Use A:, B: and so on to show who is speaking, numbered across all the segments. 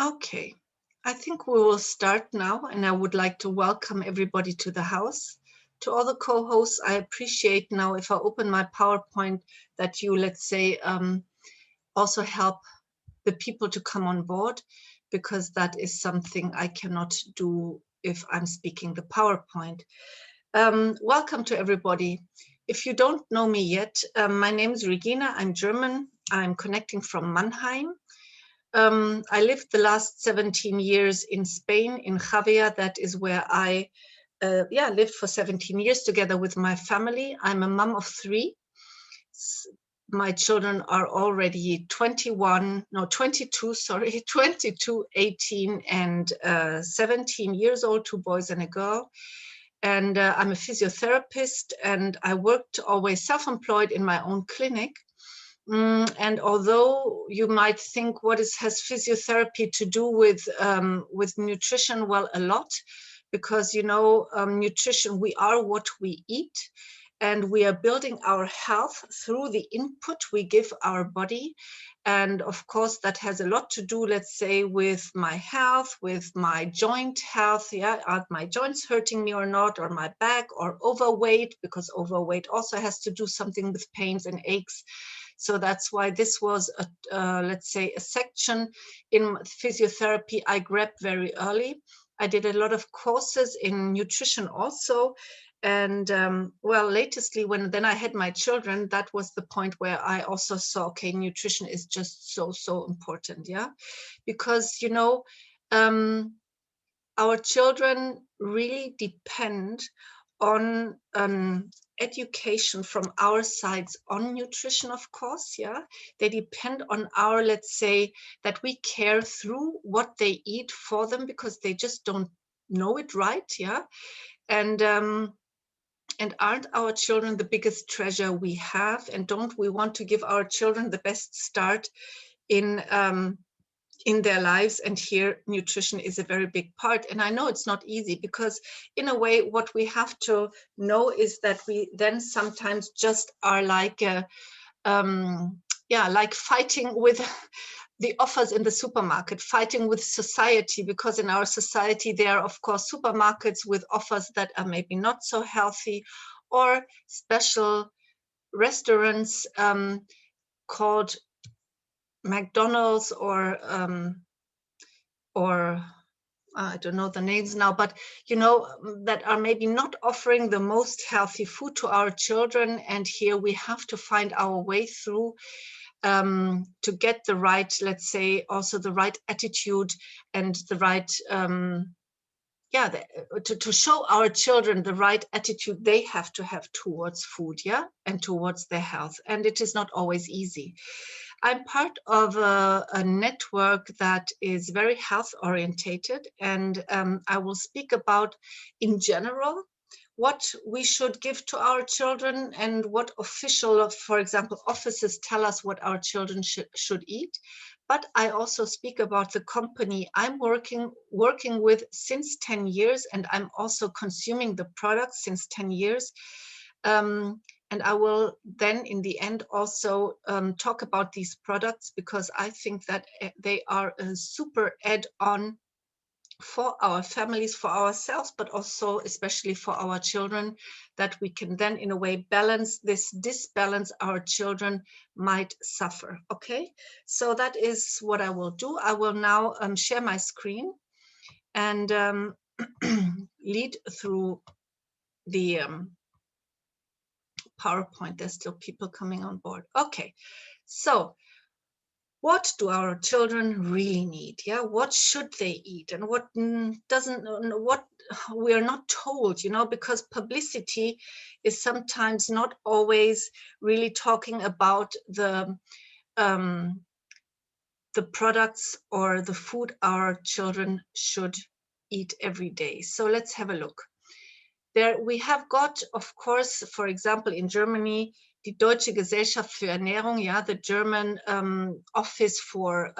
A: Okay, I think we will start now, and I would like to welcome everybody to the house. To all the co-hosts, I appreciate now if I open my PowerPoint that you, let's say, also help the people to come on board, because that is something I cannot do if I'm speaking the PowerPoint. Welcome to everybody. If you don't know me yet, my name is Regina. I'm German. I'm connecting from Mannheim. I lived the last 17 years in Spain, in Javea. That is where I lived for 17 years together with my family. I'm a mom of three. My children are already 22, sorry, 22, 18, and 17 years old, two boys and a girl. And I'm a physiotherapist, and I worked always self-employed in my own clinic. And although you might think, has physiotherapy to do with nutrition? Well, a lot, because nutrition. We are what we eat, and we are building our health through the input we give our body. And of course, that has a lot to do, let's say, with my health, with my joint health. Yeah, are my joints hurting me or not, or my back, or overweight, because overweight also has to do something with pains and aches. So that's why this was, let's say, a section in physiotherapy I grabbed very early. I did a lot of courses in nutrition also. And well, latestly, when then I had my children, that was the point where I also saw, okay, nutrition is just so important. Yeah, because, our children really depend on education from our sides on nutrition, of course. Yeah, they depend on our, let's say, that we care through what they eat for them, because they just don't know it, right? Yeah. And aren't our children the biggest treasure we have? And don't we want to give our children the best start in their lives? And here nutrition is a very big part. And I know it's not easy, because in a way what we have to know is that we then sometimes just are like like fighting with the offers in the supermarket, fighting with society, because in our society there are of course supermarkets with offers that are maybe not so healthy, or special restaurants called McDonald's, or I don't know the names now, but that are maybe not offering the most healthy food to our children. And here we have to find our way through to get the right, let's say, also the right attitude, and the right to show our children the right attitude they have to have towards food, yeah, and towards their health. And it is not always easy. I'm part of a network that is very health orientated, and I will speak about, in general, what we should give to our children, and what official, for example, offices tell us what our children should eat. But I also speak about the company I'm working with since 10 years, and I'm also consuming the products since 10 years. And I will then in the end also talk about these products, because I think that they are a super add-on for our families, for ourselves, but also especially for our children, that we can then in a way balance this disbalance our children might suffer. Okay, so that is what I will do. I will now share my screen and lead through the PowerPoint. There's still people coming on board. Okay, so what do our children really need? Yeah, what should they eat, and what doesn't, what we are not told, because publicity is sometimes not always really talking about the products or the food our children should eat every day. So let's have a look. There we have got, of course, for example, in Germany, die Deutsche Gesellschaft für Ernährung, yeah, the German office for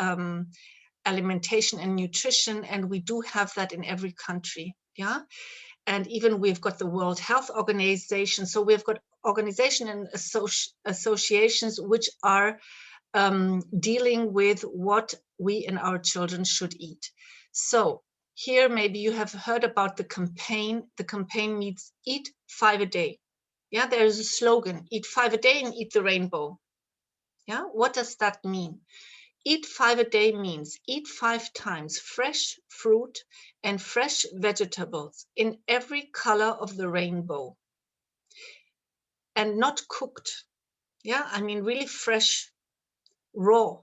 A: alimentation and nutrition, and we do have that in every country, yeah. And even we've got the World Health Organization. So we've got organizations and associations which are dealing with what we and our children should eat. So here, maybe you have heard about the campaign. The campaign means eat 5 a day. Yeah, there is a slogan, eat 5 a day and eat the rainbow. Yeah, what does that mean? Eat 5 a day means eat 5 times fresh fruit and fresh vegetables in every color of the rainbow, and not cooked. Yeah, I mean really fresh, raw.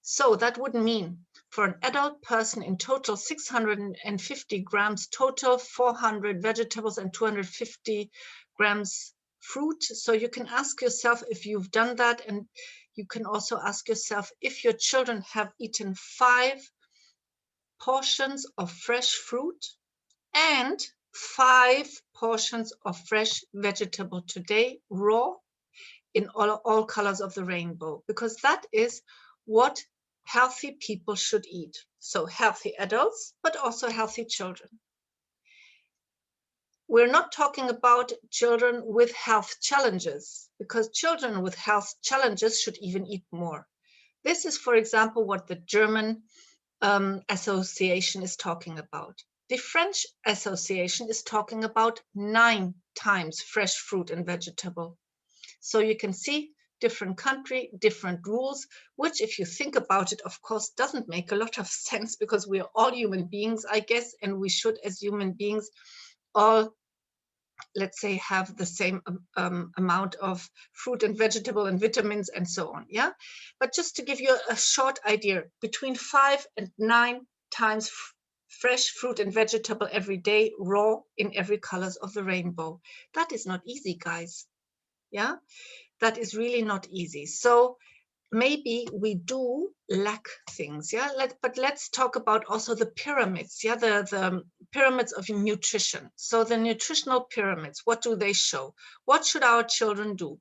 A: So that would mean for an adult person in total 650 grams total, 400 vegetables and 250 grams fruit. So you can ask yourself if you've done that, and you can also ask yourself if your children have eaten 5 portions of fresh fruit and 5 portions of fresh vegetable today, raw, in all colors of the rainbow, because that is what healthy people should eat. So healthy adults, but also healthy children. We're not talking about children with health challenges, because children with health challenges should even eat more. This is, for example, what the German association is talking about. The French association is talking about 9 times fresh fruit and vegetable. So you can see different country, different rules, which if you think about it, of course, doesn't make a lot of sense, because we are all human beings, I guess, and we should, as human beings, all, let's say, have the same amount of fruit and vegetable and vitamins and so on. Yeah, but just to give you a short idea, between 5 and 9 times fresh fruit and vegetable every day, raw, in every colors of the rainbow. That is not easy, guys. Yeah, that is really not easy. So maybe we do lack things. Yeah, but let's talk about also the pyramids. Yeah, the pyramids of nutrition. So the nutritional pyramids, what do they show? What should our children do?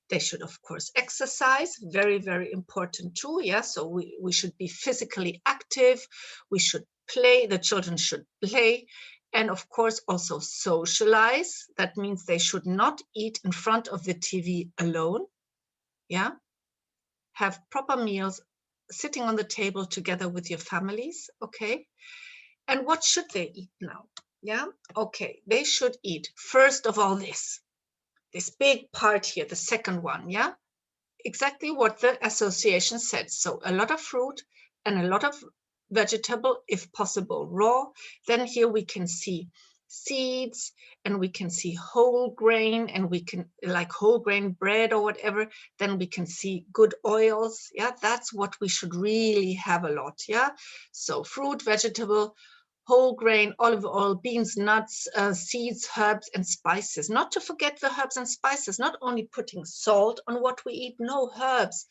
A: They should, of course, exercise, very, very important too. Yeah, so we should be physically active. We should play, the children should play. And of course, also socialize. That means they should not eat in front of the TV alone. Yeah, have proper meals, sitting on the table together with your families. Okay. And what should they eat now? Yeah, okay, they should eat, first of all, this big part here, the second one. Yeah, exactly what the association said. So a lot of fruit and a lot of vegetable, if possible, raw. Then here we can see seeds, and we can see whole grain, and we can, like whole grain bread or whatever. Then we can see good oils. Yeah, that's what we should really have a lot. Yeah, so fruit, vegetable, whole grain, olive oil, beans, nuts, seeds, herbs, and spices. Not to forget the herbs and spices, not only putting salt on what we eat, no, herbs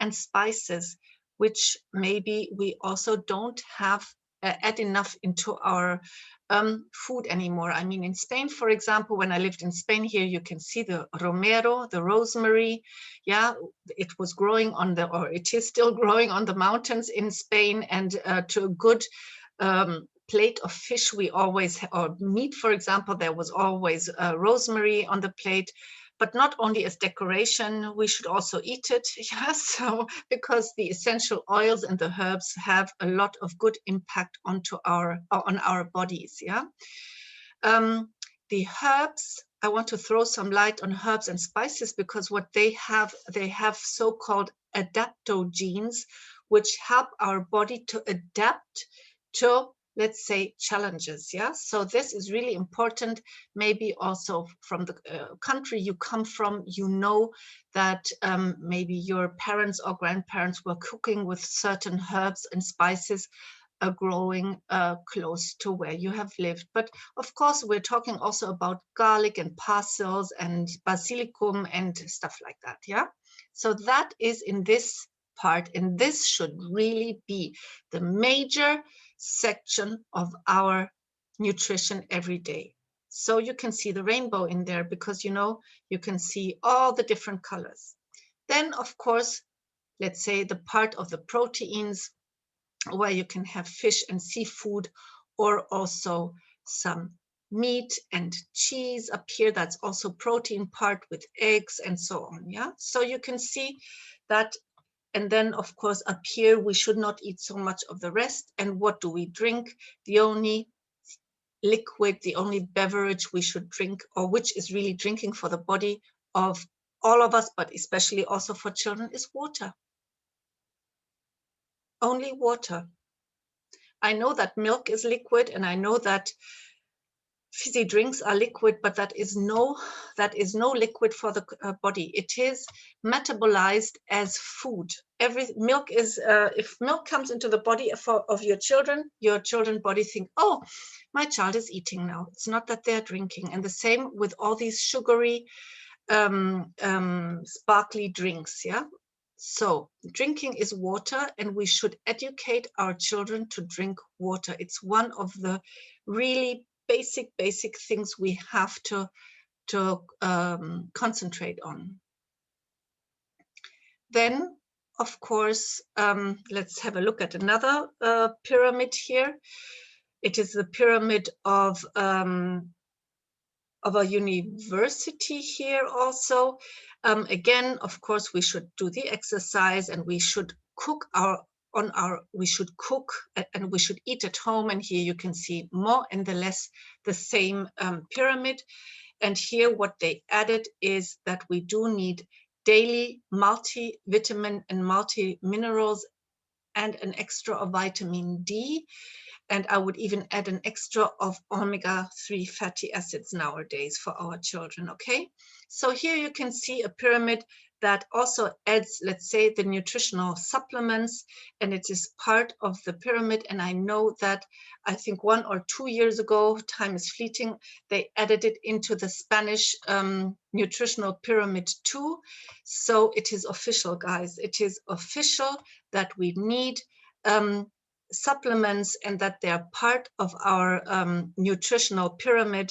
A: and spices, which maybe we also don't have add enough into our food anymore. I mean, in Spain, for example, when I lived in Spain, here you can see the romero, the rosemary. Yeah, it was growing on the, or it is still growing on the mountains in Spain, and to a good plate of fish, we always, or meat, for example, there was always rosemary on the plate. But not only as decoration, we should also eat it. Yeah, so because the essential oils and the herbs have a lot of good impact on our bodies. Yeah, the herbs, I want to throw some light on herbs and spices, because what they have so-called adaptogenes, which help our body to adapt to, let's say, challenges. Yeah, so this is really important. Maybe also from the country you come from, you know that maybe your parents or grandparents were cooking with certain herbs and spices growing close to where you have lived. But of course, we're talking also about garlic and parsley and basilicum and stuff like that. Yeah, so that is in this part, and this should really be the major section of our nutrition every day. So you can see the rainbow in there, because you can see all the different colors. Then, of course, let's say the part of the proteins, where you can have fish and seafood, or also some meat and cheese up here. That's also protein part, with eggs and so on. Yeah, so you can see that And then, of course, up here, we should not eat so much of the rest. And what do we drink? The only liquid, the only beverage we should drink, or which is really drinking for the body of all of us, but especially also for children, is water. Only water. I know that milk is liquid, and I know that fizzy drinks are liquid, but that is no liquid for the body. It is metabolized as food. Milk is, if milk comes into the body of your children body think, oh, my child is eating now. It's not that they're drinking. And the same with all these sugary, sparkly drinks. Yeah. So drinking is water, and we should educate our children to drink water. It's one of the really basic things we have to concentrate on. Then, of course, let's have a look at another pyramid here. It is the pyramid of a university here also. Again, of course, we should do the exercise, and we should cook we should cook and we should eat at home. And here you can see more and less the same pyramid. And here what they added is that we do need daily multivitamin and multi-minerals and an extra of vitamin D. And I would even add an extra of omega-3 fatty acids nowadays for our children, okay? So here you can see a pyramid that also adds, let's say, the nutritional supplements, and it is part of the pyramid. And I know that, I think 1 or 2 years ago, time is fleeting, they added it into the Spanish nutritional pyramid too. So it is official, guys. It is official that we need supplements, and that they are part of our nutritional pyramid,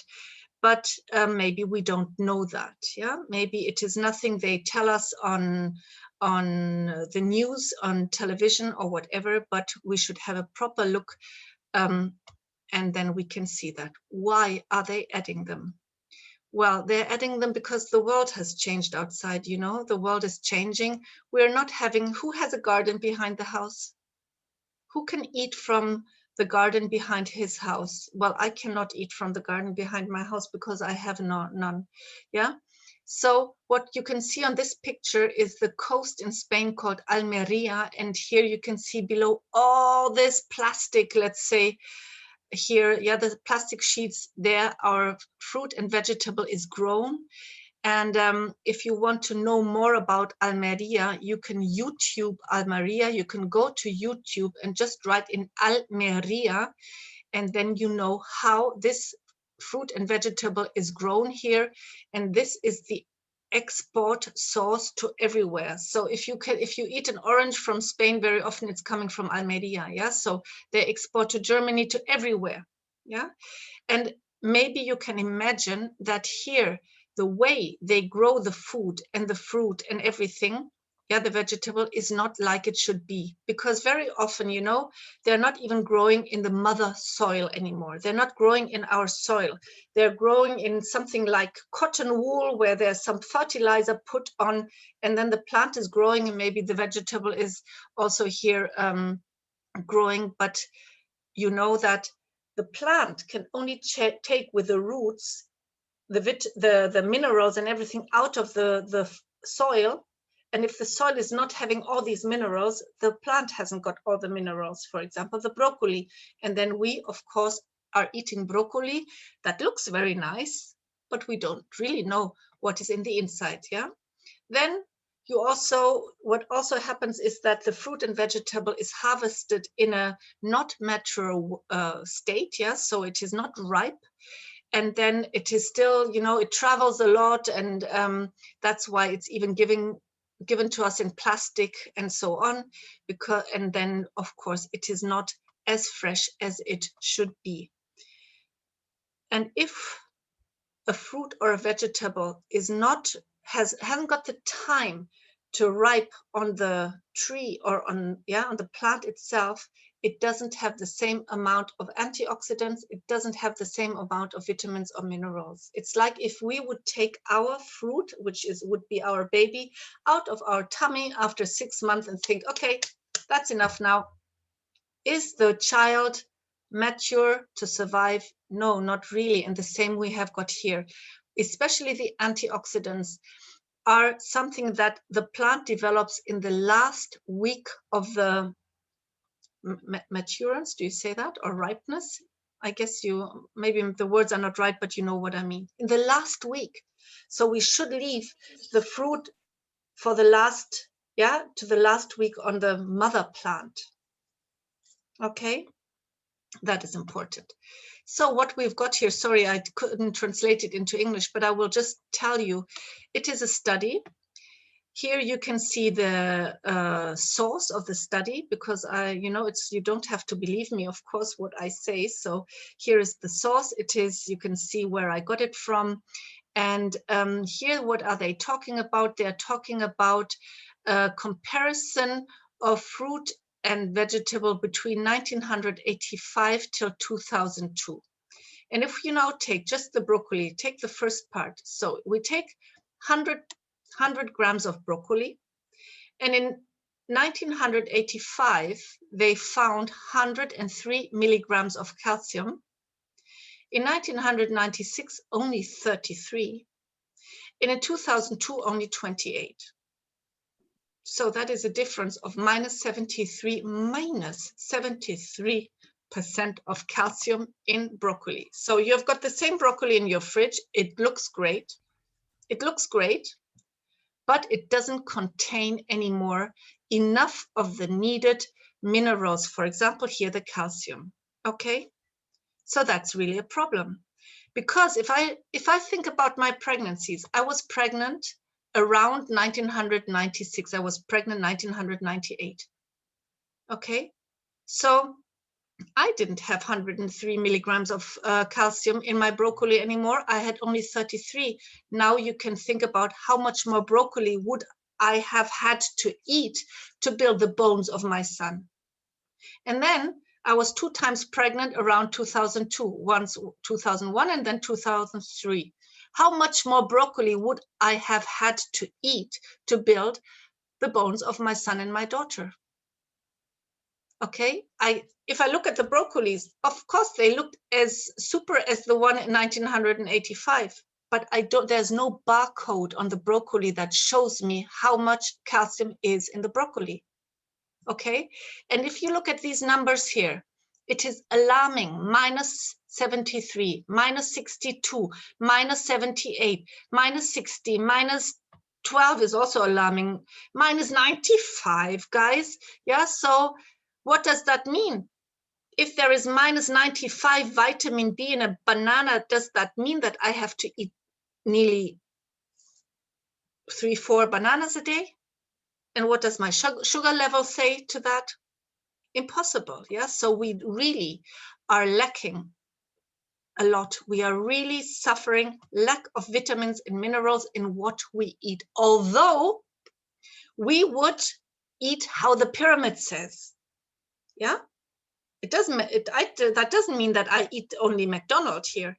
A: but maybe we don't know that. Yeah, maybe it is nothing they tell us on the news, on television or whatever, but we should have a proper look, and then we can see that. Why are they adding them? Well, they're adding them because the world has changed outside. You know, the world is changing. We're not having, who has a garden behind the house? Who can eat from the garden behind his house? Well, I cannot eat from the garden behind my house because I have none. Yeah. So what you can see on this picture is the coast in Spain called Almeria. And here you can see below all this plastic, let's say here, yeah, the plastic sheets there, our fruit and vegetable is grown. And if you want to know more about Almeria, you can YouTube Almeria. You can go to YouTube and just write in Almeria, and then you know how this fruit and vegetable is grown here. And this is the export source to everywhere. So if you eat an orange from Spain, very often it's coming from Almeria. Yeah, so they export to Germany, to everywhere. Yeah, and maybe you can imagine that here, the way they grow the food and the fruit and everything, yeah, the vegetable is not like it should be, because very often, you know, they're not even growing in the mother soil anymore. They're not growing in our soil. They're growing in something like cotton wool, where there's some fertilizer put on, and then the plant is growing, and maybe the vegetable is also here growing. But you know that the plant can only take with the roots the minerals and everything out of the soil. And if the soil is not having all these minerals, the plant hasn't got all the minerals, for example, the broccoli. And then we, of course, are eating broccoli that looks very nice, but we don't really know what is in the inside. Yeah. Then what also happens is that the fruit and vegetable is harvested in a not mature state. Yeah. So it is not ripe. And then it is still, you know, it travels a lot, and that's why it's even given to us in plastic and so on. And then, of course, it is not as fresh as it should be. And if a fruit or a vegetable hasn't got the time to ripe on the tree or on the plant itself, it doesn't have the same amount of antioxidants. It doesn't have the same amount of vitamins or minerals. It's like if we would take our fruit, which would be our baby, out of our tummy after 6 months and think, okay, that's enough now. Is the child mature to survive? No, not really. And the same we have got here, especially the antioxidants are something that the plant develops in the last week of the maturance. Do you say that? Or ripeness? I guess maybe the words are not right, but you know what I mean. In the last week. So we should leave the fruit for the last, to the last week on the mother plant. Okay, that is important. So what we've got here, sorry, I couldn't translate it into English, but I will just tell you, it is a study. Here you can see the source of the study, because you don't have to believe me, of course, what I say. So here is the source. You can see where I got it from. And here, what are they talking about? They're talking about a comparison of fruit and vegetable between 1985 till 2002. And if you now take just the broccoli, take the first part. So we take 100 grams of broccoli. And in 1985, they found 103 milligrams of calcium. In 1996, only 33. And in 2002, only 28. So that is a difference of minus 73% of calcium in broccoli. So you've got the same broccoli in your fridge. It looks great. It looks great, but it doesn't contain anymore enough of the needed minerals. For example, here, the calcium. Okay, so that's really a problem. Because if I think about my pregnancies, I was pregnant around 1996. I was pregnant 1998. Okay, so I didn't have 103 milligrams of calcium in my broccoli anymore. I had only 33. Now you can think about how much more broccoli would I have had to eat to build the bones of my son. And then I was 2 times pregnant around 2002, once 2001 and then 2003. How much more broccoli would I have had to eat to build the bones of my son and my daughter? Okay, if I look at the broccolis, of course they looked as super as the one in 1985, but there's no barcode on the broccoli that shows me how much calcium is in the broccoli. Okay, and if you look at these numbers here, it is alarming. Minus 73, minus 62, minus 78, minus 60, minus 12 is also alarming, minus 95, guys. Yeah, so what does that mean? If there is minus 95 vitamin B in a banana, does that mean that I have to eat nearly 3-4 bananas a day? And what does my sugar level say to that? Impossible. Yeah, so we really are lacking a lot. We are really suffering lack of vitamins and minerals in what we eat, although we would eat how the pyramid says. Yeah, that doesn't mean that I eat only McDonald's here.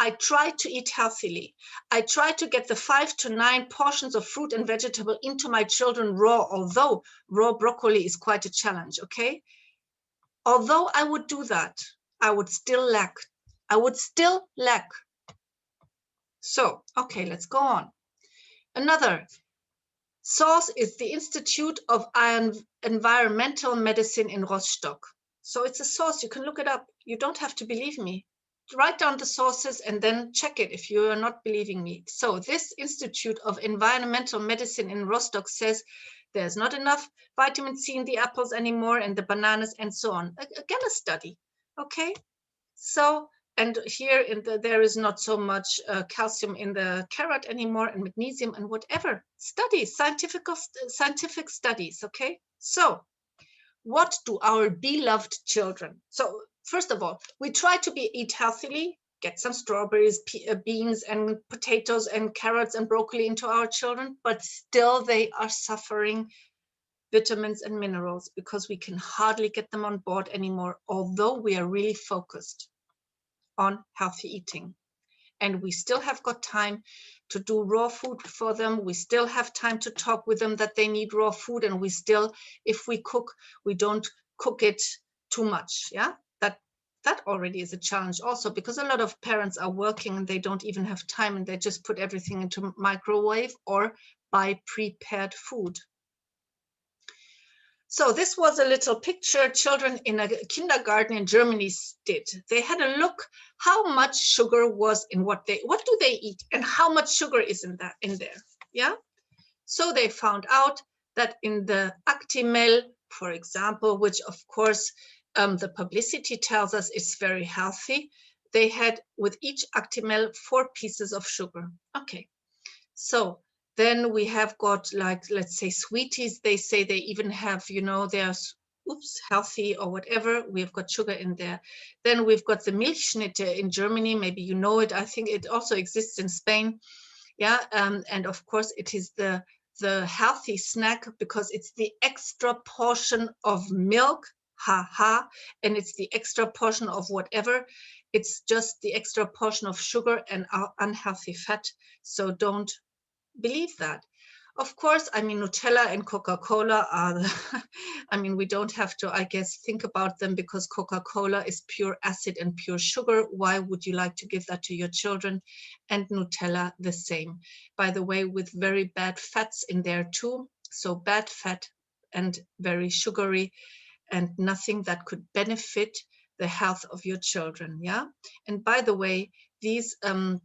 A: I try to eat healthily. I try to get the 5 to 9 portions of fruit and vegetable into my children raw, although raw broccoli is quite a challenge, okay? Although I would do that, I would still lack. So, okay, let's go on. Another source is the Institute of Environmental Medicine in Rostock. So it's a source, you can look it up. You don't have to believe me. Write down the sources and then check it if you are not believing me. So this Institute of Environmental Medicine in Rostock says there's not enough vitamin C in the apples anymore and the bananas and so on. Again, a study, okay? So, and here there is not so much calcium in the carrot anymore and magnesium and whatever. Studies, scientific studies, okay? So what do our beloved children? So first of all, we try to eat healthily. get some strawberries, beans and potatoes and carrots and broccoli into our children, but still they are suffering vitamins and minerals because we can hardly get them on board anymore, although we are really focused on healthy eating. And we still have got time to do raw food for them. We still have time to talk with them that they need raw food. And we still, if we cook, we don't cook it too much. Yeah, that already is a challenge also, because a lot of parents are working and they don't even have time, and they just put everything into microwave or buy prepared food. So this was a little picture children in a kindergarten in Germany did. They had a look how much sugar was in what do they eat and how much sugar is in there. Yeah. So they found out that in the Actimel, for example, which of course the publicity tells us is very healthy, they had with each Actimel 4 pieces of sugar. Okay. So then we have got, like, let's say sweeties. They say they even have, you know, they're healthy or whatever. We've got sugar in there. Then we've got the Milchschnitte in Germany. Maybe you know it. I think it also exists in Spain. Yeah, and of course it is the healthy snack because it's the extra portion of milk, and it's the extra portion of whatever. It's just the extra portion of sugar and unhealthy fat. So don't believe that. Of course, I mean, Nutella and Coca-Cola are I mean, we don't have to, I guess, think about them because Coca-Cola is pure acid and pure sugar. Why would you like to give that to your children? And Nutella the same. By the way, with very bad fats in there too. So bad fat and very sugary and nothing that could benefit the health of your children. Yeah. And by the way, these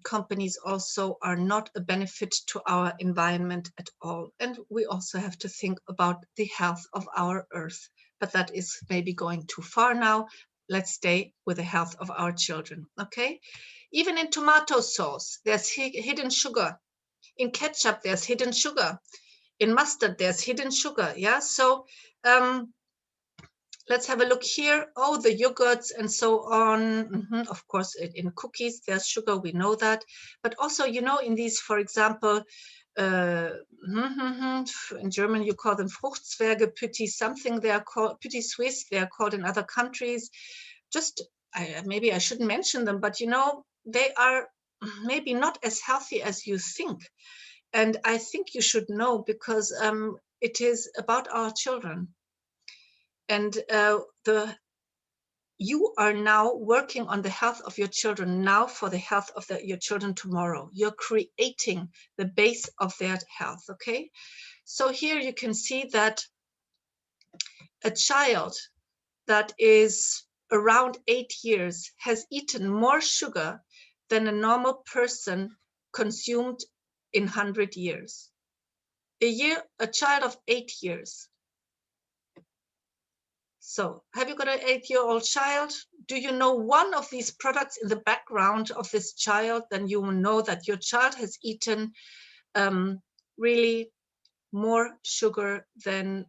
A: companies also are not a benefit to our environment at all. And we also have to think about the health of our earth. But that is maybe going too far now. Let's stay with the health of our children. Okay. Even in tomato sauce, there's hidden sugar. In ketchup, there's hidden sugar. In mustard, there's hidden sugar. Yeah. So let's have a look here. Oh, the yogurts and so on. Of course, in cookies, there's sugar. We know that. But also, you know, in these, for example, in German, you call them Fruchtzwerge, Petit something. They are called Petit Suisse. They are called in other countries. Just, maybe I shouldn't mention them, but, you know, they are maybe not as healthy as you think. And I think you should know because it is about our children. And you are now working on the health of your children now for the health of your children tomorrow. You're creating the base of their health, okay? So here you can see that a child that is around 8 years has eaten more sugar than a normal person consumed in 100 years. A child of 8 years. So have you got an 8-year-old child? Do you know one of these products in the background of this child? Then you will know that your child has eaten really more sugar than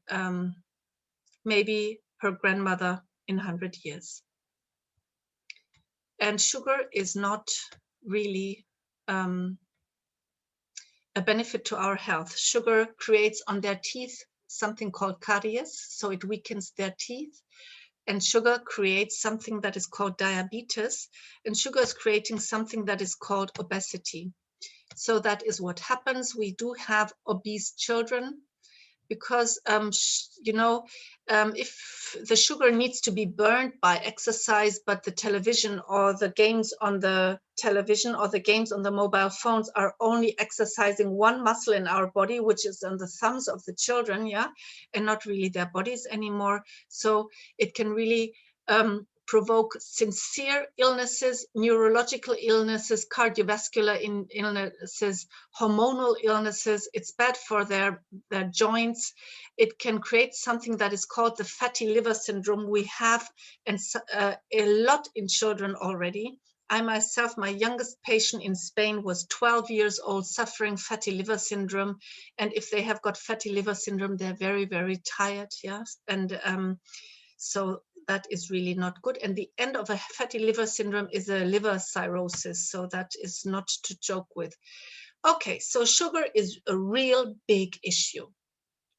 A: maybe her grandmother in 100 years. And sugar is not really a benefit to our health. Sugar creates on their teeth something called caries, so it weakens their teeth. And sugar creates something that is called diabetes, and sugar is creating something that is called obesity. So that is what happens. We do have obese children because, you know, if the sugar needs to be burned by exercise, but the television or the games on the television or the games on the mobile phones are only exercising one muscle in our body, which is on the thumbs of the children, yeah, and not really their bodies anymore. So it can really provoke sincere illnesses, neurological illnesses, cardiovascular illnesses, hormonal illnesses. It's bad for their joints. It can create something that is called the fatty liver syndrome. We have a lot in children already. I myself, my youngest patient in Spain was 12 years old suffering fatty liver syndrome. And if they have got fatty liver syndrome, they're very, very tired. Yes. And so that is really not good. And the end of a fatty liver syndrome is a liver cirrhosis. So that is not to joke with. Okay, so sugar is a real big issue.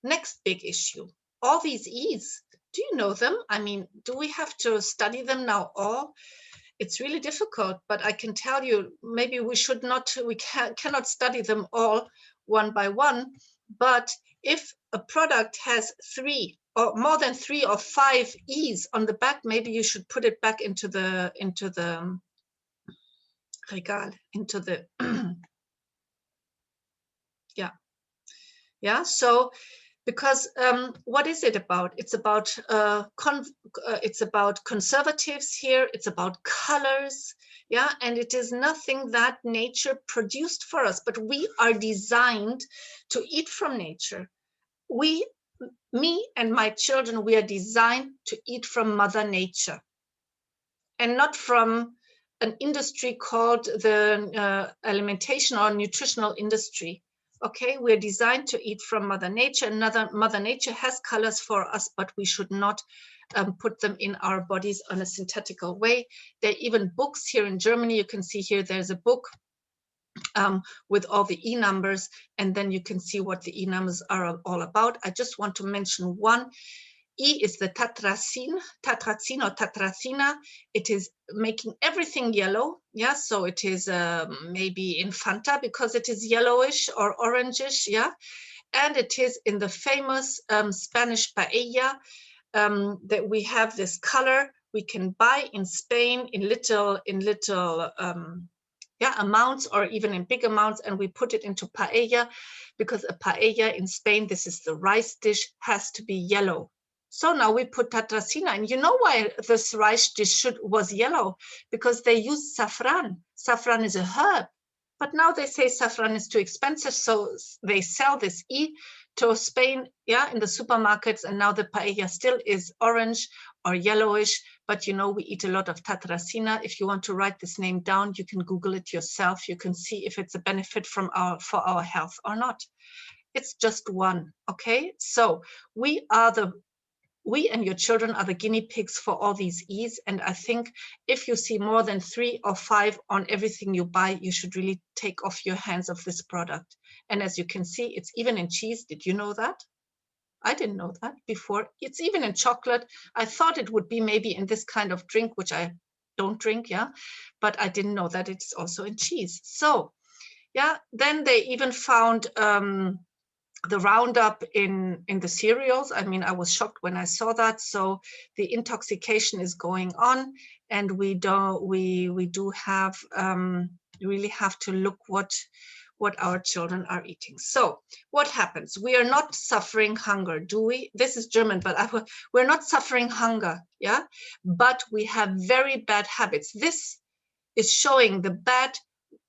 A: Next big issue, all these E's. Do you know them? I mean, do we have to study them now all? It's really difficult, but I can tell you, maybe we should not, we cannot study them all one by one. But if a product has 3 or more than 3 or 5 E's on the back, maybe you should put it back into the regal, into the yeah. So because what is it about? It's about conservatives here. It's about colors, yeah, and it is nothing that nature produced for us. But we are designed to eat from nature. Me and my children, we are designed to eat from Mother Nature, and not from an industry called the alimentation or nutritional industry. Okay, we're designed to eat from Mother Nature. Mother Nature has colors for us, but we should not put them in our bodies on a synthetical way. There are even books here in Germany. You can see here, there's a book with all the E numbers, and then you can see what the E numbers are all about. I just want to mention one. E is the tatrazine or tatrazina. It is making everything yellow. Yeah, so it is maybe in Fanta because it is yellowish or orangish. Yeah, and it is in the famous Spanish paella that we have this color. We can buy in Spain in little amounts or even in big amounts, and we put it into paella because a paella in Spain, this is the rice dish, has to be yellow. So now we put tatrazina, and you know why this rice dish was yellow? Because they use saffron. Saffron is a herb, but now they say saffron is too expensive, so they sell this E to Spain, yeah, in the supermarkets, and now the paella still is orange or yellowish, but you know, we eat a lot of tatrazina. If you want to write this name down, you can Google it yourself. You can see if it's a benefit for our health or not. It's just one, okay? So we and your children are the guinea pigs for all these E's. And I think if you see more than 3 or 5 on everything you buy, you should really take off your hands of this product. And as you can see, it's even in cheese. Did you know that? I didn't know that before. It's even in chocolate. I thought it would be maybe in this kind of drink, which I don't drink, yeah, but I didn't know that it's also in cheese. So, yeah, then they even found the Roundup in the cereals. I mean, I was shocked when I saw that. So the intoxication is going on, and we do have really have to look what our children are eating. So what happens? We are not suffering hunger, do we? This is German, but we're not suffering hunger, yeah? But we have very bad habits. This is showing the bad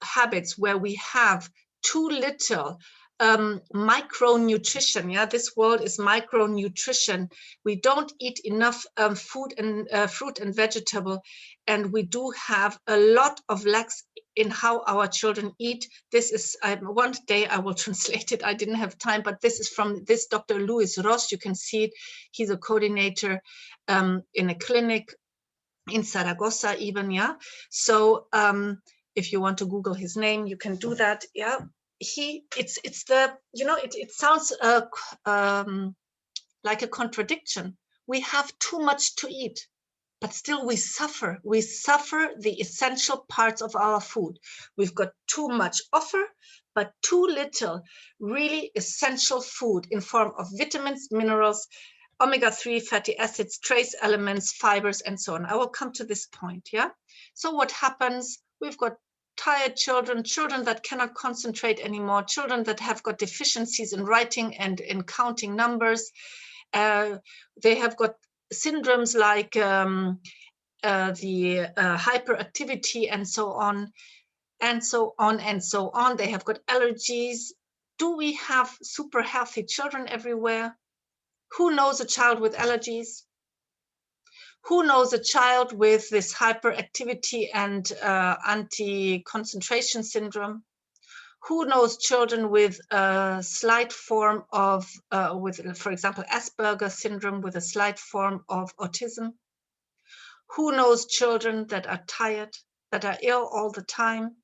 A: habits where we have too little micronutrition. Yeah, this world is micronutrition. We don't eat enough food and fruit and vegetable, and we do have a lot of lacks in how our children eat. This is one day I will translate it. I didn't have time, but this is from this Dr. Luis Ross. You can see it. He's a coordinator in a clinic in Zaragoza even, yeah. So if you want to Google his name, you can do that, yeah. It's the, you know, it sounds like a contradiction. We have too much to eat, but still we suffer. We suffer the essential parts of our food. We've got too much offer, but too little really essential food in form of vitamins, minerals, omega-3 fatty acids, trace elements, fibers, and so on. I will come to this point, yeah? So what happens? We've got tired children, children that cannot concentrate anymore, children that have got deficiencies in writing and in counting numbers. They have got syndromes like the hyperactivity and so on, and so on, and so on. They have got allergies. Do we have super healthy children everywhere? Who knows a child with allergies? Who knows a child with this hyperactivity and anti-concentration syndrome? Who knows children with a slight form of, with, for example, Asperger syndrome, with a slight form of autism? Who knows children that are tired, that are ill all the time?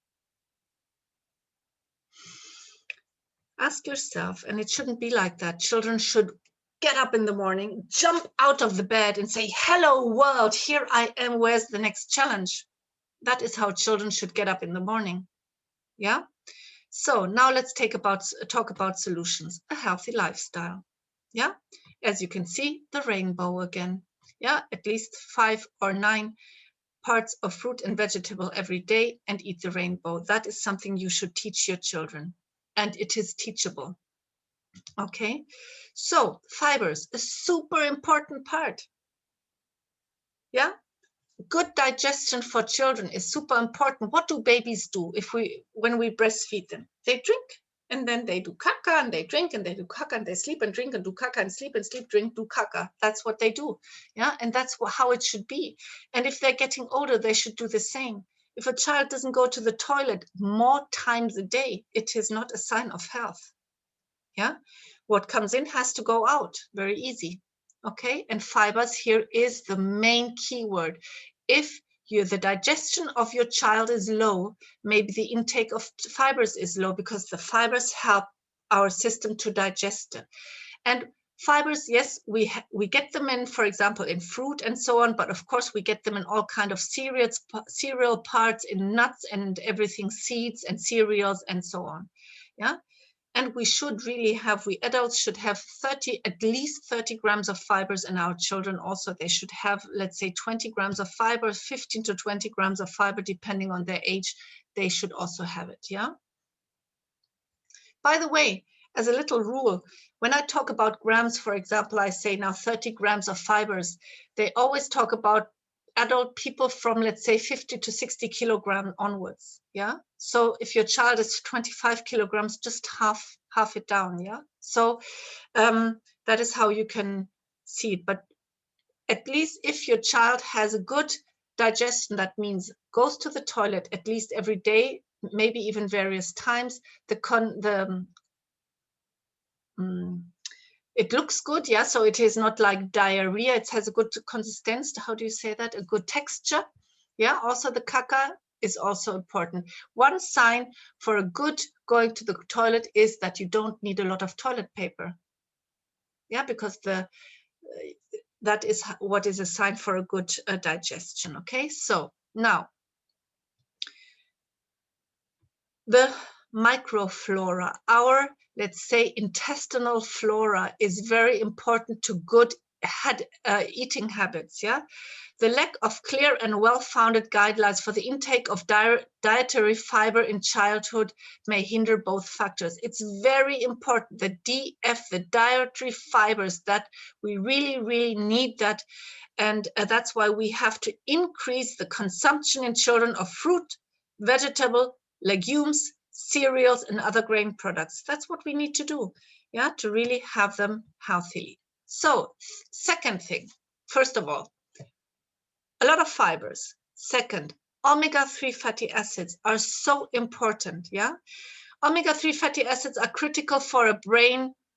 A: Ask yourself, and it shouldn't be like that. Children should get up in the morning, jump out of the bed and say, hello world, here I am, where's the next challenge? That is how children should get up in the morning. Yeah. So now let's talk about solutions. A healthy lifestyle. Yeah. As you can see, the rainbow again. Yeah. At least 5 or 9 parts of fruit and vegetable every day and eat the rainbow. That is something you should teach your children. And it is teachable. Okay. So fibers, a super important part. Yeah. Good digestion for children is super important. What do babies do when we breastfeed them? They drink and then they do caca and they drink and they do caca and they sleep and drink and do caca and sleep, drink, do caca. That's what they do. Yeah. And that's how it should be. And if they're getting older, they should do the same. If a child doesn't go to the toilet more times a day, it is not a sign of health. Yeah. What comes in has to go out. Very easy. Okay. And fibers here is the main keyword. If the digestion of your child is low, maybe the intake of fibers is low, because the fibers help our system to digest it. And fibers, yes, we get them in, for example, in fruit and so on, but of course we get them in all kind of cereal parts, in nuts and everything, seeds and cereals and so on. Yeah. And we should really have, we adults should have at least 30 grams of fibers, in our children also. They should have, let's say, 20 grams of fiber, 15 to 20 grams of fiber, depending on their age. They should also have it, yeah? By the way, as a little rule, when I talk about grams, for example, I say now 30 grams of fibers, they always talk about adult people from, let's say, 50 to 60 kilogram onwards. Yeah. So if your child is 25 kilograms, just half it down. Yeah. So that is how you can see it. But at least if your child has a good digestion, that means goes to the toilet at least every day, maybe even various times, it looks good, yeah, so it is not like diarrhea, it has a good consistency, how do you say that, a good texture, yeah. Also the caca is also important. One sign for a good going to the toilet is that you don't need a lot of toilet paper, yeah, because that is what is a sign for a good digestion. Okay, so now the microflora, our, let's say, intestinal flora, is very important to good eating habits. Yeah, the lack of clear and well-founded guidelines for the intake of dietary fiber in childhood may hinder both factors. It's very important, the DF, the dietary fibers, that we really need that. And that's why we have to increase the consumption in children of fruit, vegetable, legumes, cereals, and other grain products. That's what we need to do, yeah, to really have them healthily. So, second thing, first of all, a lot of fibers. Second, omega-3 fatty acids are so important, yeah? Omega-3 fatty acids are critical for a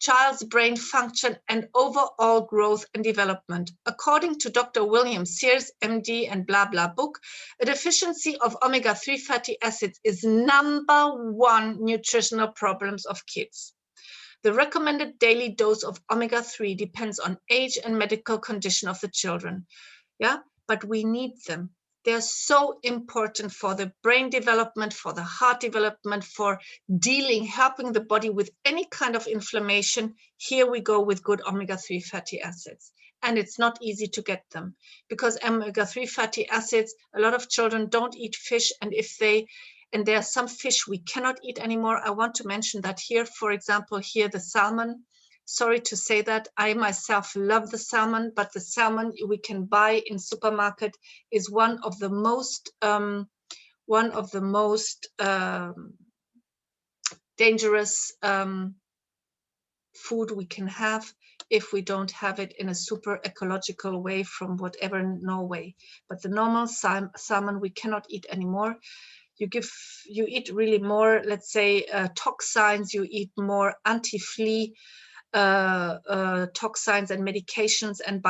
A: child's brain function and overall growth and development. According to Dr. William Sears, MD, and blah, blah book, a deficiency of omega-3 fatty acids is #1 nutritional problems of kids. The recommended daily dose of omega-3 depends on age and medical condition of the children. Yeah, but we need them. They're so important for the brain development, for the heart development, for helping the body with any kind of inflammation. Here we go with good omega-3 fatty acids. And it's not easy to get them, because omega-3 fatty acids, a lot of children don't eat fish, and there are some fish we cannot eat anymore. I want to mention that here, for example, here the salmon. Sorry to say that, I myself love the salmon, but the salmon we can buy in supermarket is one of the most dangerous food we can have if we don't have it in a super ecological way from whatever Norway. But the normal salmon we cannot eat anymore. You eat really more, let's say, toxins, you eat more anti-flea toxins and medications and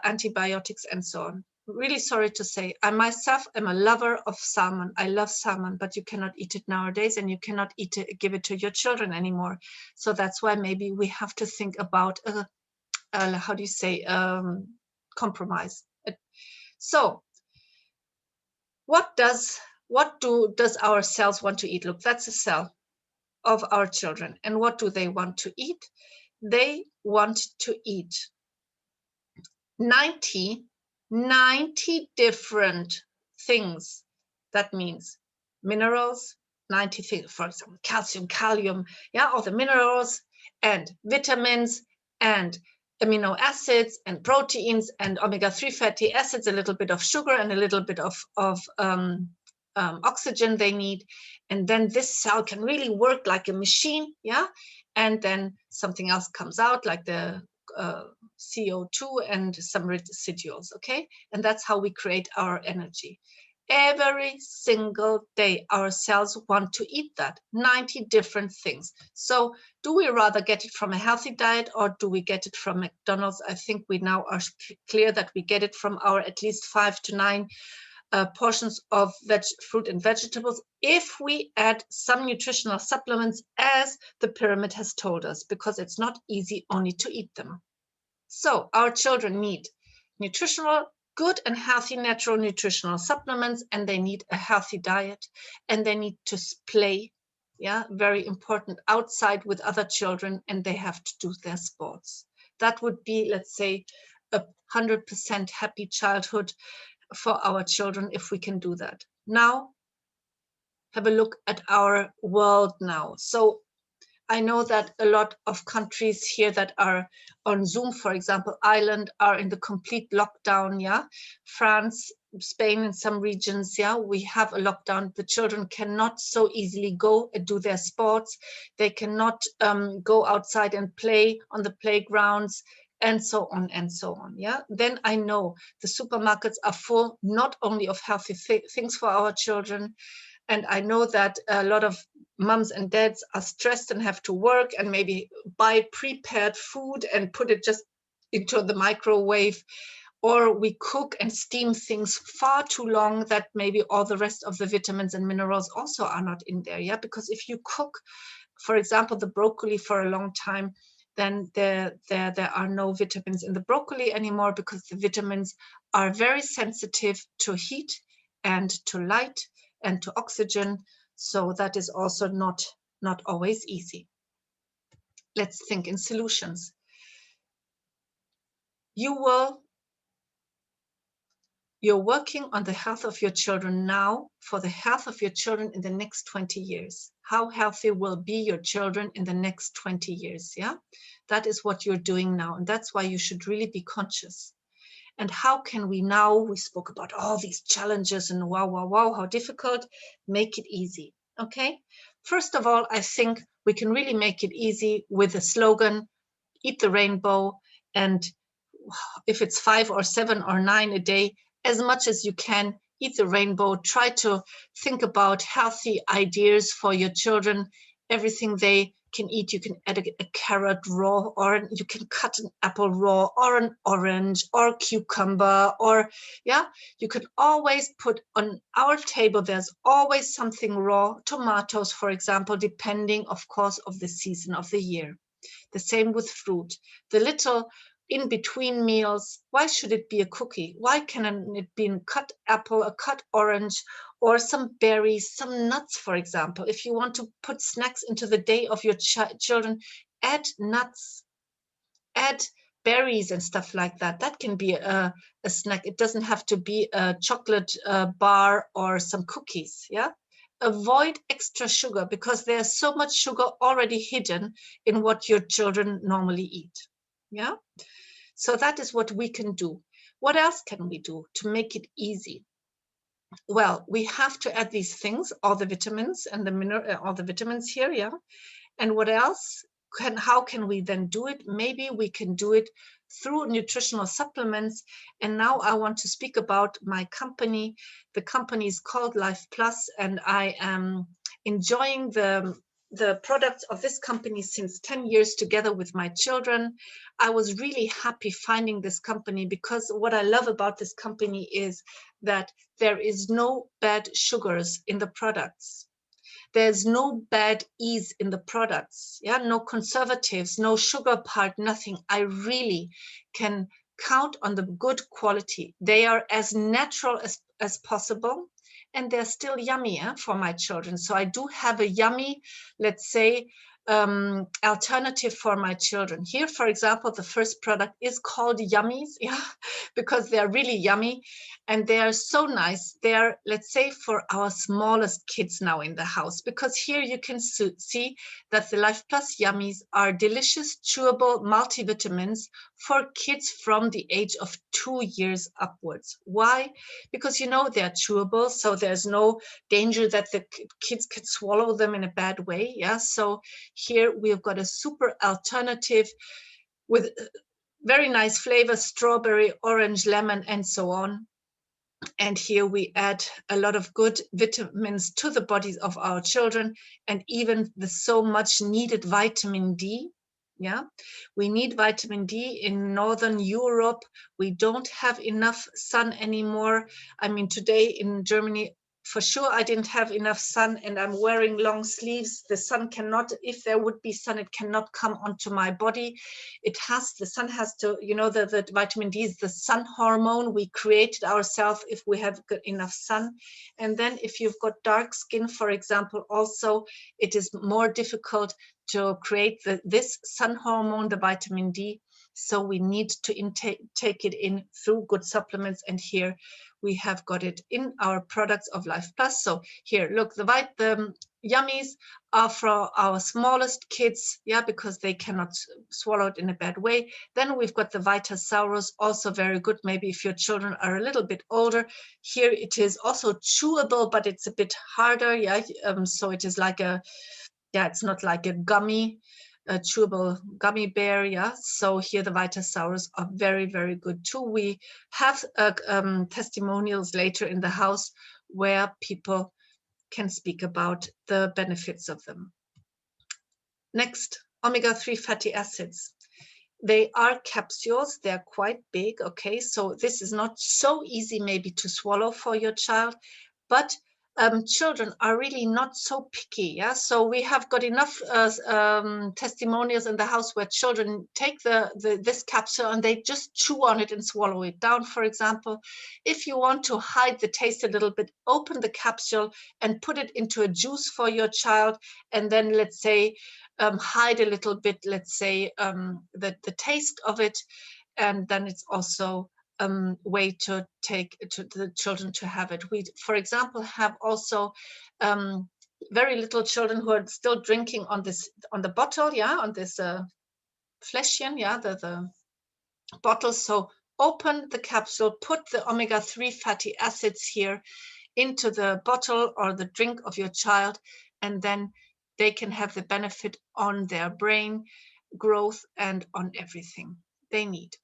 A: antibiotics and so on. really sorry to say, I myself am a lover of salmon. I love salmon, but you cannot eat it nowadays, and you cannot eat it, give it to your children anymore. So that's why maybe we have to think about how do you say, compromise. So what does our cells want to eat? Look, that's a cell of our children. And what do they want to eat? They want to eat 90 different things. That means minerals, 90 things, for example, calcium, kalium, yeah, all the minerals, and vitamins, and amino acids, and proteins, and omega-3 fatty acids, a little bit of sugar, and a little bit of oxygen they need. And then this cell can really work like a machine, yeah? And then something else comes out, like the CO2 and some residuals, okay? And that's how we create our energy. Every single day, our cells want to eat that, 90 different things. So do we rather get it from a healthy diet, or do we get it from McDonald's? I think we now are clear that we get it from our at least 5 to 9 portions of fruit and vegetables, if we add some nutritional supplements, as the pyramid has told us, because it's not easy only to eat them. So our children need nutritional, good and healthy natural nutritional supplements, and they need a healthy diet, and they need to play, yeah, very important, outside with other children, and they have to do their sports. That would be, let's say, 100% happy childhood for our children if we can do that. Now, have a look at our world now. So I know that a lot of countries here that are on Zoom, for example, Ireland, are in the complete lockdown, yeah? France, Spain, in some regions, yeah, we have a lockdown. The children cannot so easily go and do their sports. They cannot go outside and play on the playgrounds, and so on and so on, yeah? Then I know the supermarkets are full, not only of healthy things for our children, and I know that a lot of moms and dads are stressed and have to work and maybe buy prepared food and put it just into the microwave, or we cook and steam things far too long that maybe all the rest of the vitamins and minerals also are not in there, yeah? Because if you cook, for example, the broccoli for a long time, then there are no vitamins in the broccoli anymore, because the vitamins are very sensitive to heat and to light and to oxygen. So that is also not always easy. Let's think in solutions. You're working on the health of your children now for the health of your children in the next 20 years. How healthy will be your children in the next 20 years, yeah? That is what you're doing now, and that's why you should really be conscious. And how can we now, we spoke about all these challenges and wow, how difficult, make it easy, okay? First of all, I think we can really make it easy with the slogan, eat the rainbow, and if it's 5 or 7 or 9 a day, as much as you can, eat the rainbow. Try to think about healthy ideas for your children, everything they can eat. You can add a carrot raw, or you can cut an apple raw, or an orange, or cucumber, or yeah, you could always put on our table, there's always something raw, tomatoes, for example, depending, of course, of the season of the year. The same with fruit. The little in between meals, why should it be a cookie? Why can it be a cut apple, a cut orange, or some berries, some nuts, for example? If you want to put snacks into the day of your children, add nuts, add berries and stuff like that. That can be a snack. It doesn't have to be a chocolate bar or some cookies, yeah? Avoid extra sugar, because there's so much sugar already hidden in what your children normally eat, yeah? So that is what we can do. What else can we do to make it easy? Well, we have to add these things, all the vitamins and all the vitamins here, yeah? And what else? How can we then do it? Maybe we can do it through nutritional supplements. And now I want to speak about my company. The company is called Life Plus, and I am enjoying the the products of this company since 10 years together with my children. I was really happy finding this company, because what I love about this company is that there is no bad sugars in the products. There's no bad ease in the products. Yeah, no conservatives, no sugar part, nothing. I really can count on the good quality. They are as natural as possible, and they're still yummy for my children. So I do have a yummy, let's say, alternative for my children. Here, for example, the first product is called Yummies, yeah, because they're really yummy and they are so nice. They're, let's say, for our smallest kids now in the house, because here you can see that the Life Plus Yummies are delicious, chewable multivitamins for kids from the age of 2 years upwards. Why? Because, you know, they're chewable, so there's no danger that the kids can swallow them in a bad way. Yeah, so here we've got a super alternative with very nice flavors, strawberry, orange, lemon, and so on. And here we add a lot of good vitamins to the bodies of our children, and even the so much needed vitamin D. Yeah, we need vitamin D in Northern Europe. We don't have enough sun anymore. I mean, today in Germany, for sure, I didn't have enough sun, and I'm wearing long sleeves. The sun cannot, if there would be sun, it cannot come onto my body. The sun has to, you know, the vitamin D is the sun hormone we created ourselves if we have got enough sun. And then if you've got dark skin, for example, also it is more difficult to create this sun hormone, the vitamin D. So we need to take it in through good supplements. And here we have got it in our products of Life Plus. So here, look, the Yummies are for our smallest kids, yeah, because they cannot swallow it in a bad way. Then we've got the Vitasaurus, also very good, maybe if your children are a little bit older. Here it is also chewable, but it's a bit harder, yeah. So it is like a, yeah, it's not like a gummy, a chewable gummy bear, yeah. So here the Vitasaurus are very, very good too. We have testimonials later in the house where people can speak about the benefits of them. Next, omega-3 fatty acids. They are capsules, they're quite big, okay? So this is not so easy maybe to swallow for your child, but children are really not so picky, yeah? So we have got enough testimonials in the house where children take this capsule and they just chew on it and swallow it down, for example. If you want to hide the taste a little bit, open the capsule and put it into a juice for your child, and then let's say hide a little bit, let's say, the taste of it, and then it's also way to take to the children to have it. We, for example, have also very little children who are still drinking on the bottle, yeah, on this Fläschchen, yeah, the bottle. So open the capsule, put the omega-3 fatty acids here into the bottle or the drink of your child, and then they can have the benefit on their brain growth and on everything they need.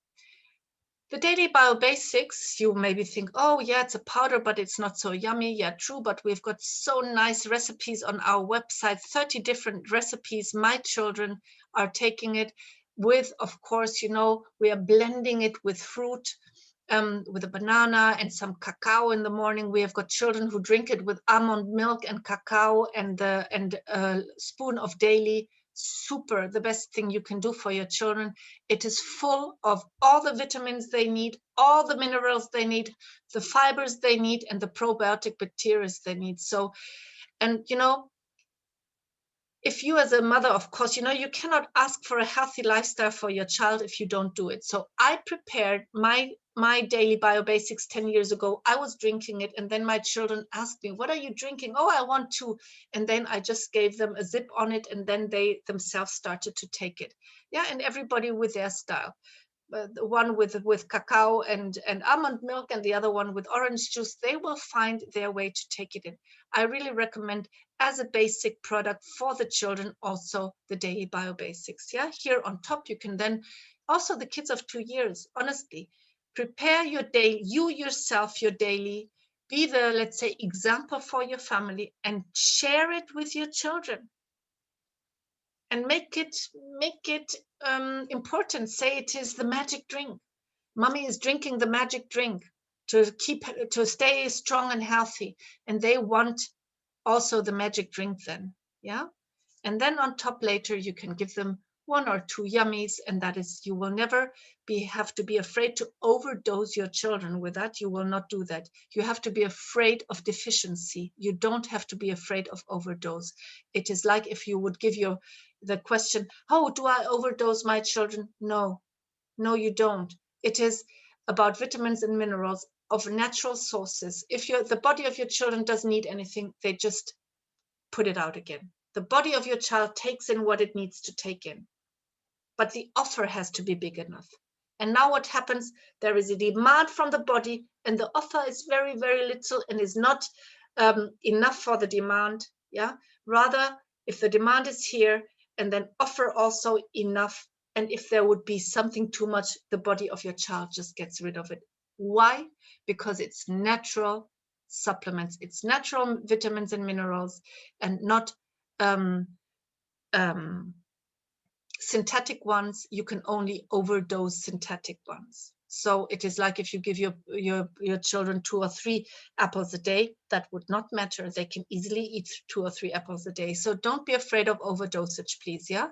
A: The Daily Bio Basics, you maybe think, oh yeah, it's a powder, but it's not so yummy. Yeah, true, but we've got so nice recipes on our website, 30 different recipes. My children are taking it with, of course, you know, we are blending it with fruit, with a banana and some cacao in the morning. We have got children who drink it with almond milk and cacao and a spoon of daily. Super, the best thing you can do for your children. It is full of all the vitamins they need, all the minerals they need, the fibers they need, and the probiotic bacteria they need. So, and you know, if you as a mother, of course, you know, you cannot ask for a healthy lifestyle for your child if you don't do it. So I prepared my Daily Bio Basics 10 years ago. I was drinking it, and then my children asked me, what are you drinking? Oh, I want to. And then I just gave them a zip on it, and then they themselves started to take it. Yeah, and everybody with their style. The one with cacao and almond milk, and the other one with orange juice, they will find their way to take it in. I really recommend as a basic product for the children also the Daily Bio Basics. Yeah, here on top you can then also the kids of 2 years, honestly, prepare your day, you yourself, your daily, be the, let's say, example for your family and share it with your children. and make it important. Say it is the magic drink. Mommy is drinking the magic drink to stay strong and healthy, and they want also the magic drink then. Yeah. And then on top later you can give them 1 or 2 yummies, and that is, you will never have to be afraid to overdose your children with that. You will not do that. You have to be afraid of deficiency. You don't have to be afraid of overdose. It is like if you would give the question, how do I overdose my children? No, you don't. It is about vitamins and minerals of natural sources. If the body of your children doesn't need anything, they just put it out again. The body of your child takes in what it needs to take in, but the offer has to be big enough. And now what happens? There is a demand from the body, and the offer is very, very little and is not enough for the demand. Yeah. Rather, if the demand is here, and then offer also enough, and if there would be something too much, the body of your child just gets rid of it. Why? Because it's natural supplements, it's natural vitamins and minerals, and not synthetic ones. You can only overdose synthetic ones. So it is like if you give your children 2 or 3 apples a day, that would not matter. They can easily eat 2 or 3 apples a day. So don't be afraid of overdosage, please. Yeah.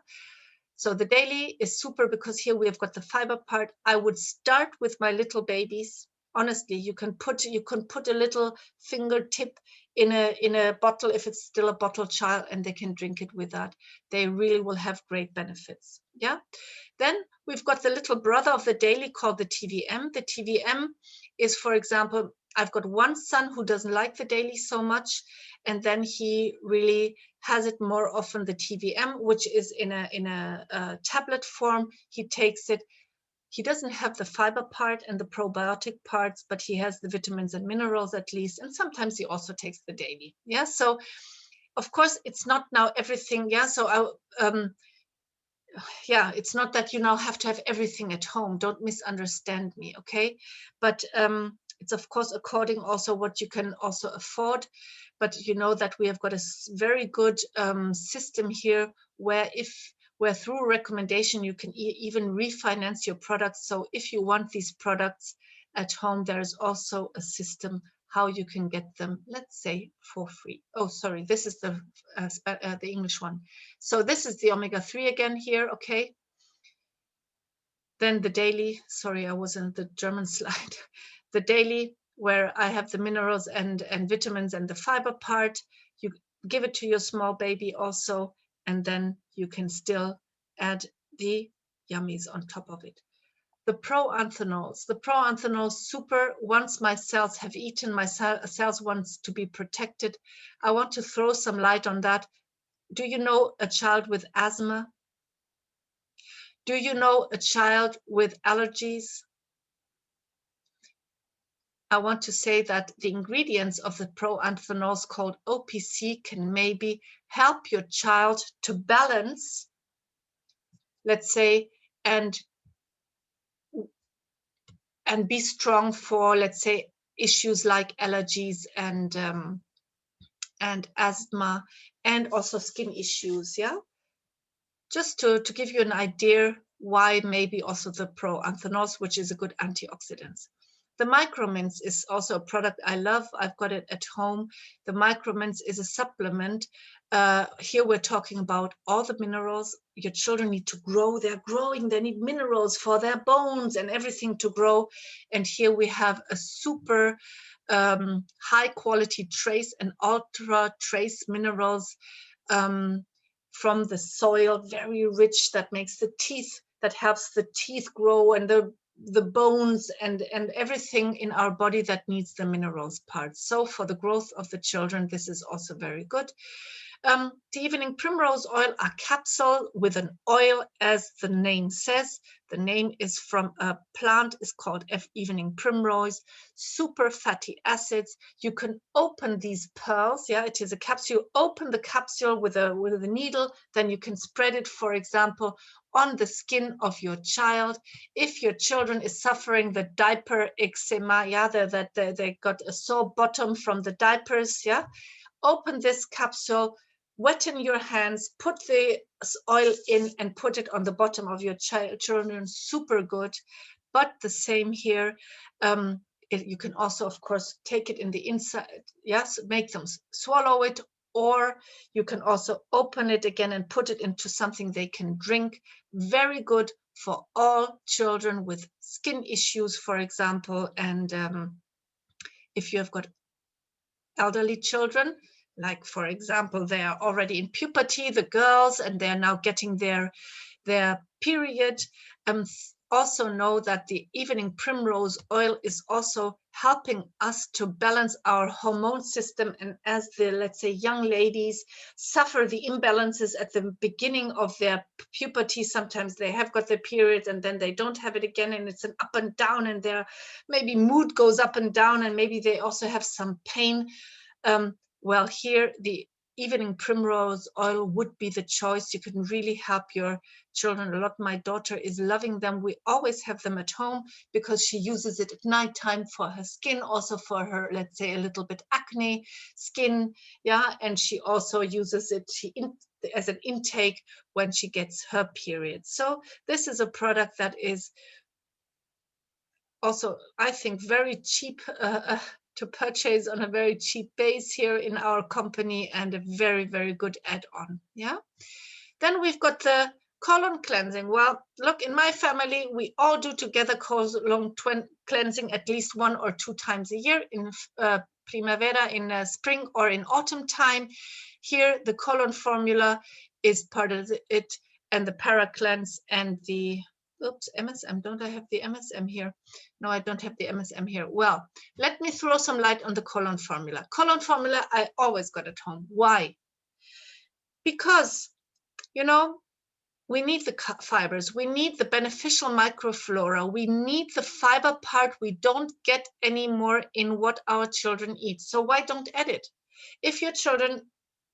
A: So the daily is super, because here we have got the fiber part. I would start with my little babies. Honestly, you can put a little fingertip in a bottle if it's still a bottle child, and they can drink it with that. They really will have great benefits. Yeah. Then we've got the little brother of the daily called the TVM. The TVM is, for example, I've got one son who doesn't like the daily so much, and then he really has it more often, the TVM, which is in a tablet form. He takes it. He doesn't have the fiber part and the probiotic parts, but he has the vitamins and minerals at least. And sometimes he also takes the daily. Yeah. So of course it's not now everything. Yeah. So yeah, it's not that you now have to have everything at home. Don't misunderstand me. Okay. But it's of course according also what you can also afford. But you know that we have got a very good system here where through recommendation you can even refinance your products. So if you want these products at home, there is also a system how you can get them, let's say, for free. Oh, sorry, this is the English one. So this is the omega-3 again here, okay? Then the daily, sorry, I was in the German slide. The daily, where I have the minerals and vitamins and the fiber part. You give it to your small baby also, and then you can still add the yummies on top of it. The proanthanols, super. Once my cells have eaten, my cells wants to be protected. I want to throw some light on that. Do you know a child with asthma? Do you know a child with allergies? I want to say that the ingredients of the proanthanols called OPC can maybe help your child to balance, let's say, and be strong for, let's say, issues like allergies and asthma, and also skin issues. Yeah. Just to give you an idea why maybe also the proanthanols, which is a good antioxidant. The Micromints is also a product I love. I've got it at home. The Micromints is a supplement. Here we're talking about all the minerals. Your children need to grow. They're growing. They need minerals for their bones and everything to grow. And here we have a super high quality trace and ultra trace minerals from the soil, very rich, that makes the teeth, that helps the teeth grow, and the bones and everything in our body that needs the minerals part. So for the growth of the children, this is also very good. The evening primrose oil, a capsule with an oil, as the name says. The name is from a plant, is called evening primrose. Super fatty acids. You can open these pearls. Yeah, it is a capsule. Open the capsule with a needle, then you can spread it, for example, on the skin of your child. If your children is suffering the diaper eczema, yeah, that they got a sore bottom from the diapers, yeah, open this capsule Weten your hands, put the oil in and put it on the bottom of your children, super good. But the same here, you can also, of course, take it in the inside, yes, make them swallow it, or you can also open it again and put it into something they can drink. Very good for all children with skin issues, for example. And if you have got elderly children, like for example, they are already in puberty, the girls, and they're now getting their period, also know that the evening primrose oil is also helping us to balance our hormone system. And as the, let's say, young ladies suffer the imbalances at the beginning of their puberty, sometimes they have got their periods and then they don't have it again, and it's an up and down, and their maybe mood goes up and down, and maybe they also have some pain. Well, here the evening primrose oil would be the choice. You can really help your children a lot. My daughter is loving them. We always have them at home because she uses it at nighttime for her skin, also for her, let's say, a little bit acne skin. Yeah, and she also uses it as an intake when she gets her period. So this is a product that is also, I think, very cheap to purchase on a very cheap base here in our company, and a very, very good add-on. Yeah. Then we've got the colon cleansing. Well, look, in my family, we all do together colon cleansing at least 1 or 2 times a year, in primavera, in spring, or in autumn time. Here, the colon formula is part of it, and the ParaCleanse and the, oops, MSM. Don't I have the MSM here? No, I don't have the MSM here. Well, let me throw some light on the colon formula. Colon formula, I always got at home. Why? Because, you know, we need the fibers, we need the beneficial microflora, we need the fiber part we don't get anymore in what our children eat. So why don't add it? If your children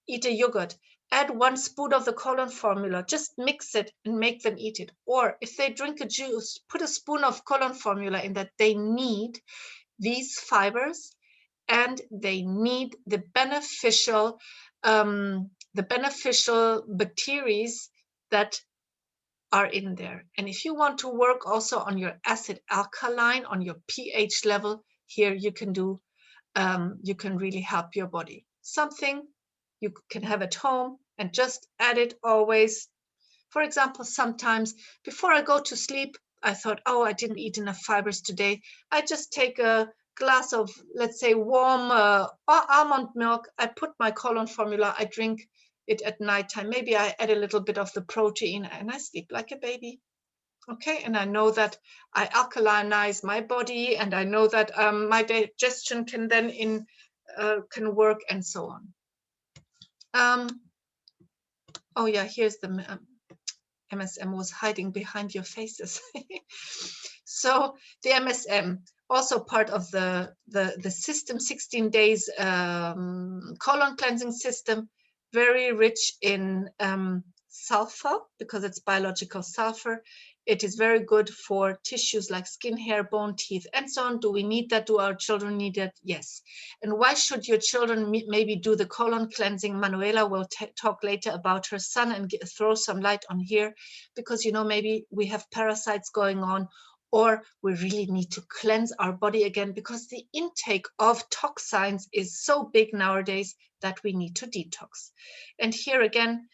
A: eat a yogurt, add 1 spoon of the colon formula, just mix it and make them eat it. Or if they drink a juice, put a spoon of colon formula in that. They need these fibers, and they need the beneficial bacteria that are in there. And if you want to work also on your acid alkaline, on your pH level, here you can do, you can really help your body. Something you can have at home and just add it always. For example, sometimes before I go to sleep, I thought, oh, I didn't eat enough fibers today. I just take a glass of, let's say, warm almond milk. I put my colon formula, I drink it at nighttime. Maybe I add a little bit of the protein, and I sleep like a baby. Okay, and I know that I alkalinize my body, and I know that my digestion can then can work, and so on. Oh yeah, here's the MSM was hiding behind your faces. So the MSM, also part of the system, 16 days colon cleansing system, very rich in sulfur, because it's biological sulfur. It is very good for tissues like skin, hair, bone, teeth, and so on. Do we need that? Do our children need it? Yes. And why should your children maybe do the colon cleansing? Manuela will talk later about her son and throw some light on here, because, you know, maybe we have parasites going on, or we really need to cleanse our body again, because the intake of toxins is so big nowadays that we need to detox. And here again,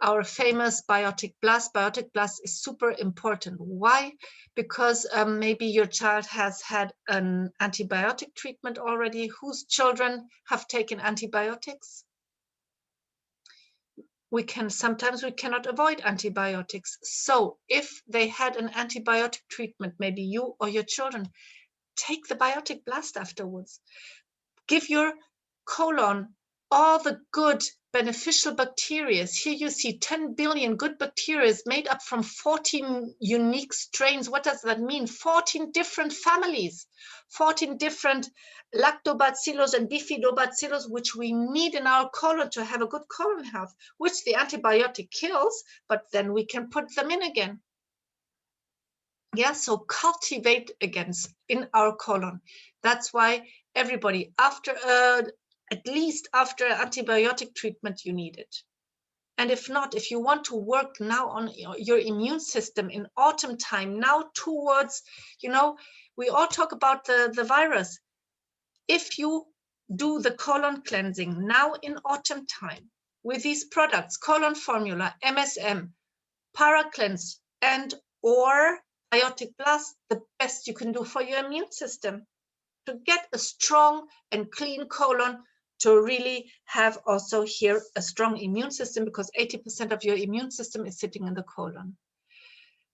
A: our famous Biotic Plus. Biotic Plus is super important. Why? Because maybe your child has had an antibiotic treatment already. Whose children have taken antibiotics? Sometimes we cannot avoid antibiotics. So if they had an antibiotic treatment, maybe you or your children, take the Biotic Blast afterwards. Give your colon all the good beneficial bacteria. Here you see 10 billion good bacteria made up from 14 unique strains. What does that mean? 14 different families, 14 different lactobacillus and bifidobacillus, which we need in our colon to have a good colon health, which the antibiotic kills, but then we can put them in again. Yeah, so cultivate again in our colon. That's why everybody, after at least after antibiotic treatment, you need it. And if not, if you want to work now on your immune system in autumn time, now towards, you know, we all talk about the virus. If you do the colon cleansing now in autumn time with these products, Colon Formula, MSM, Paracleanse, and or Biotic Plus, the best you can do for your immune system to get a strong and clean colon, to really have also here a strong immune system, because 80% of your immune system is sitting in the colon.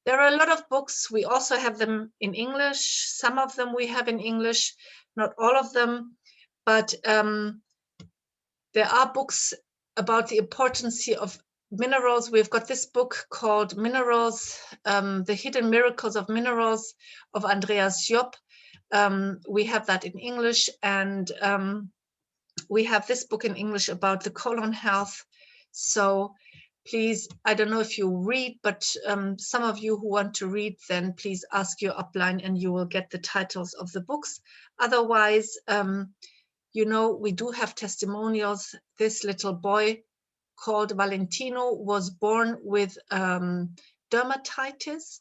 A: There are a lot of books. We also have them in English. Some of them we have in English, not all of them, but there are books about the importance of minerals. We've got this book called Minerals, The Hidden Miracles of Minerals of Andreas Job. We have that in English, and we have this book in English about the colon health. So please, I don't know if you read, but some of you who want to read, then please ask your upline and you will get the titles of the books. Otherwise, you know, we do have testimonials. This little boy called Valentino was born with dermatitis,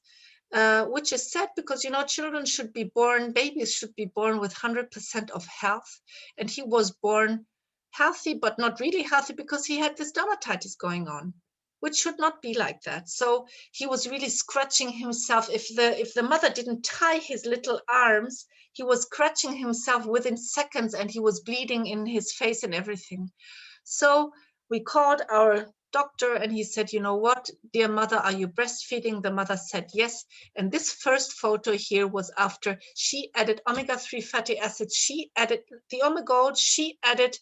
A: which is sad because, you know, children should be born, babies should be born with 100% of health. And he was born healthy, but not really healthy because he had this dermatitis going on, which should not be like that. So he was really scratching himself. If the mother didn't tie his little arms, he was scratching himself within seconds, and he was bleeding in his face and everything. So we called our doctor and he said, you know what, dear mother, are you breastfeeding? The mother said yes. And this first photo here was after she added omega-3 fatty acids. She added the Omegold. She added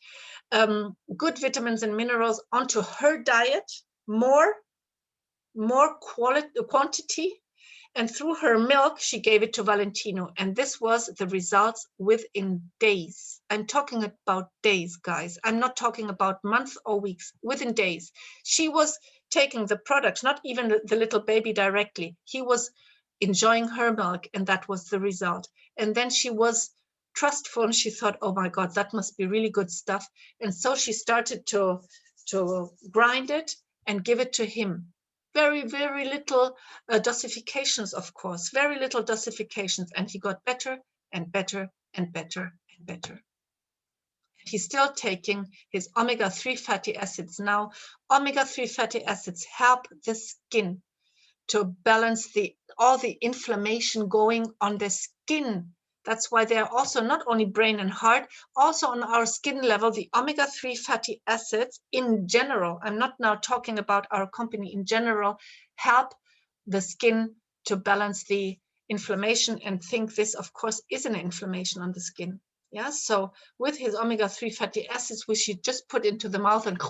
A: good vitamins and minerals onto her diet, more quantity, and through her milk she gave it to Valentino, and this was the results within days. I'm talking about days, guys. I'm not talking about months or weeks. Within days she was taking the product, not even the little baby directly. He was enjoying her milk, and that was the result. And then she was trustful and she thought, oh my God, that must be really good stuff. And so she started to grind it and give it to him. Very, very little dosifications, of course, very little dosifications. And he got better and better and better and better. He's still taking his omega-3 fatty acids now. Omega-3 fatty acids help the skin to balance all the inflammation going on the skin. That's why they're also not only brain and heart, also on our skin level, the omega-3 fatty acids in general, I'm not now talking about our company, in general, help the skin to balance the inflammation. And think this, of course, is an inflammation on the skin. Yeah, so with his omega-3 fatty acids, which he just put into the mouth and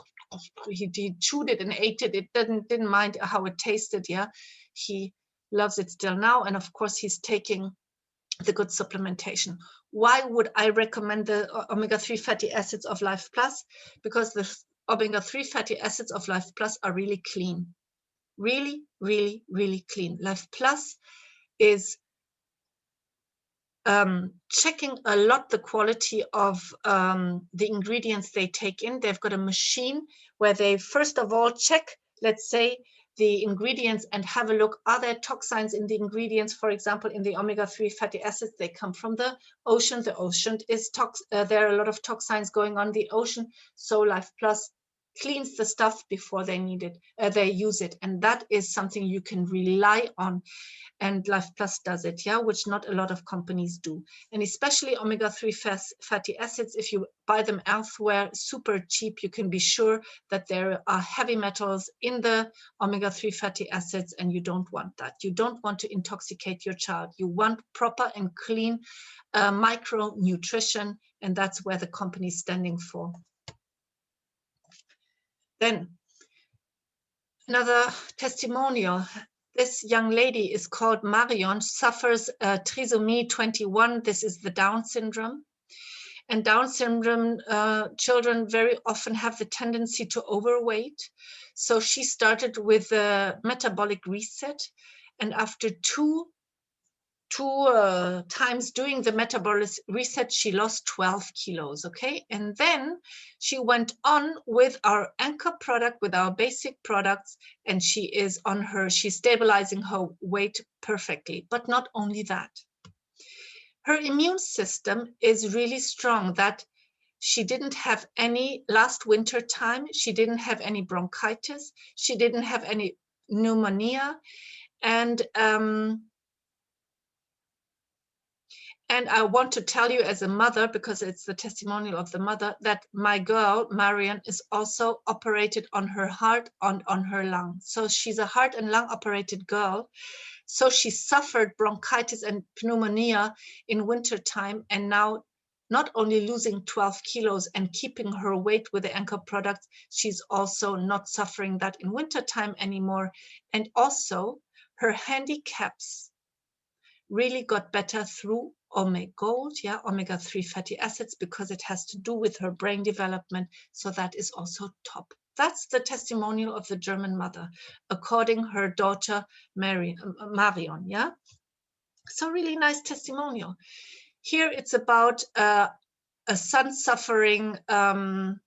A: he chewed it and ate it, it didn't mind how it tasted. Yeah, he loves it still now. And of course, he's taking the good supplementation. Why would I recommend the omega-3 fatty acids of Life Plus? Because the omega-3 fatty acids of Life Plus are really clean. Really, really, really clean. Life Plus is checking a lot the quality of the ingredients they take in. They've got a machine where they first of all check, let's say, the ingredients and have a look, are there toxins in the ingredients? For example, in the omega-3 fatty acids, they come from the ocean. The ocean is there are a lot of toxins going on in the ocean. So Life Plus cleans the stuff before they need it, they use it. And that is something you can rely on. And Life Plus does it, yeah, which not a lot of companies do. And especially omega-3 fatty acids, if you buy them elsewhere, super cheap, you can be sure that there are heavy metals in the omega-3 fatty acids, and you don't want that. You don't want to intoxicate your child. You want proper and clean micronutrition, and that's where the company is standing for. Then another testimonial. This young lady is called Marion, suffers trisomy 21. This is the Down syndrome. And Down syndrome children very often have the tendency to overweight. So she started with a metabolic reset. And after 2 times doing the metabolic reset, she lost 12 kilos, okay? And then she went on with our anchor product, with our basic products, and she's stabilizing her weight perfectly. But not only that, her immune system is really strong, that she didn't have any, last winter time, she didn't have any bronchitis, she didn't have any pneumonia, and I want to tell you as a mother, because it's the testimonial of the mother, that my girl, Marion, is also operated on her heart, on her lung. So she's a heart and lung operated girl. So she suffered bronchitis and pneumonia in wintertime, and now not only losing 12 kilos and keeping her weight with the anchor products, she's also not suffering that in wintertime anymore. And also her handicaps really got better through Omegold, omega-3 fatty acids, because it has to do with her brain development. So that is also top. That's the testimonial of the German mother, according her daughter Marion, yeah? So really nice testimonial. Here it's about a son suffering the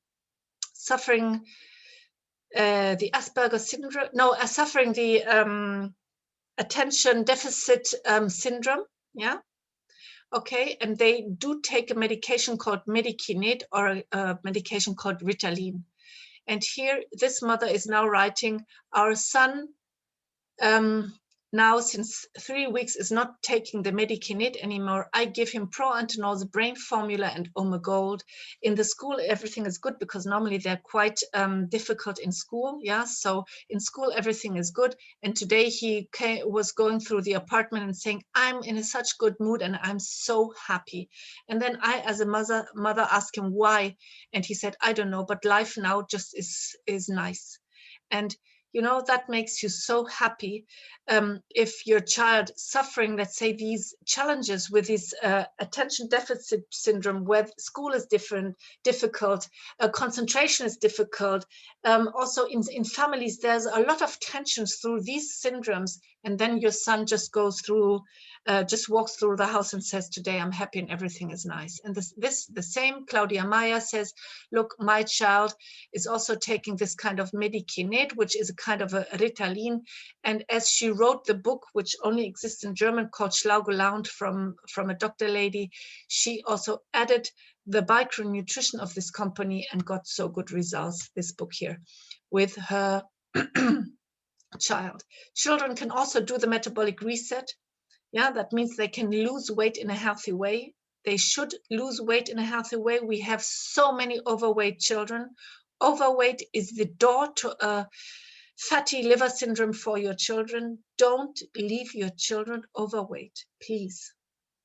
A: Asperger syndrome, suffering the attention deficit syndrome, yeah? Okay, and they do take a medication called Medikinet, or a medication called Ritalin. And here, this mother is now writing, our son now since 3 weeks is not taking the Medikinet anymore. I give him Proantenol, the brain formula, and Omegold. In the school, everything is good, because normally they're quite difficult in school. Yeah, so in school, everything is good. And today he was going through the apartment and saying, I'm in such good mood and I'm so happy. And then I, as a mother asked him why. And he said, I don't know, but life now just is nice. And you know, that makes you so happy. If your child suffering, let's say, these challenges with this attention deficit syndrome, where school is difficult, concentration is difficult. Also in families, there's a lot of tensions through these syndromes. And then your son just goes through, just walks through the house and says, today I'm happy and everything is nice. And the same, Claudia Meyer says, look, my child is also taking this kind of Medikinet, which is a kind of a Ritalin. And as she wrote the book, which only exists in German, called Schlau gelaunt, from a doctor lady, she also added the micronutrition of this company and got so good results, this book here, with her child. Children can also do the metabolic reset. Yeah, that means they can lose weight in a healthy way. They should lose weight in a healthy way. We have so many overweight children. Overweight is the door to a fatty liver syndrome for your children. Don't leave your children overweight, please.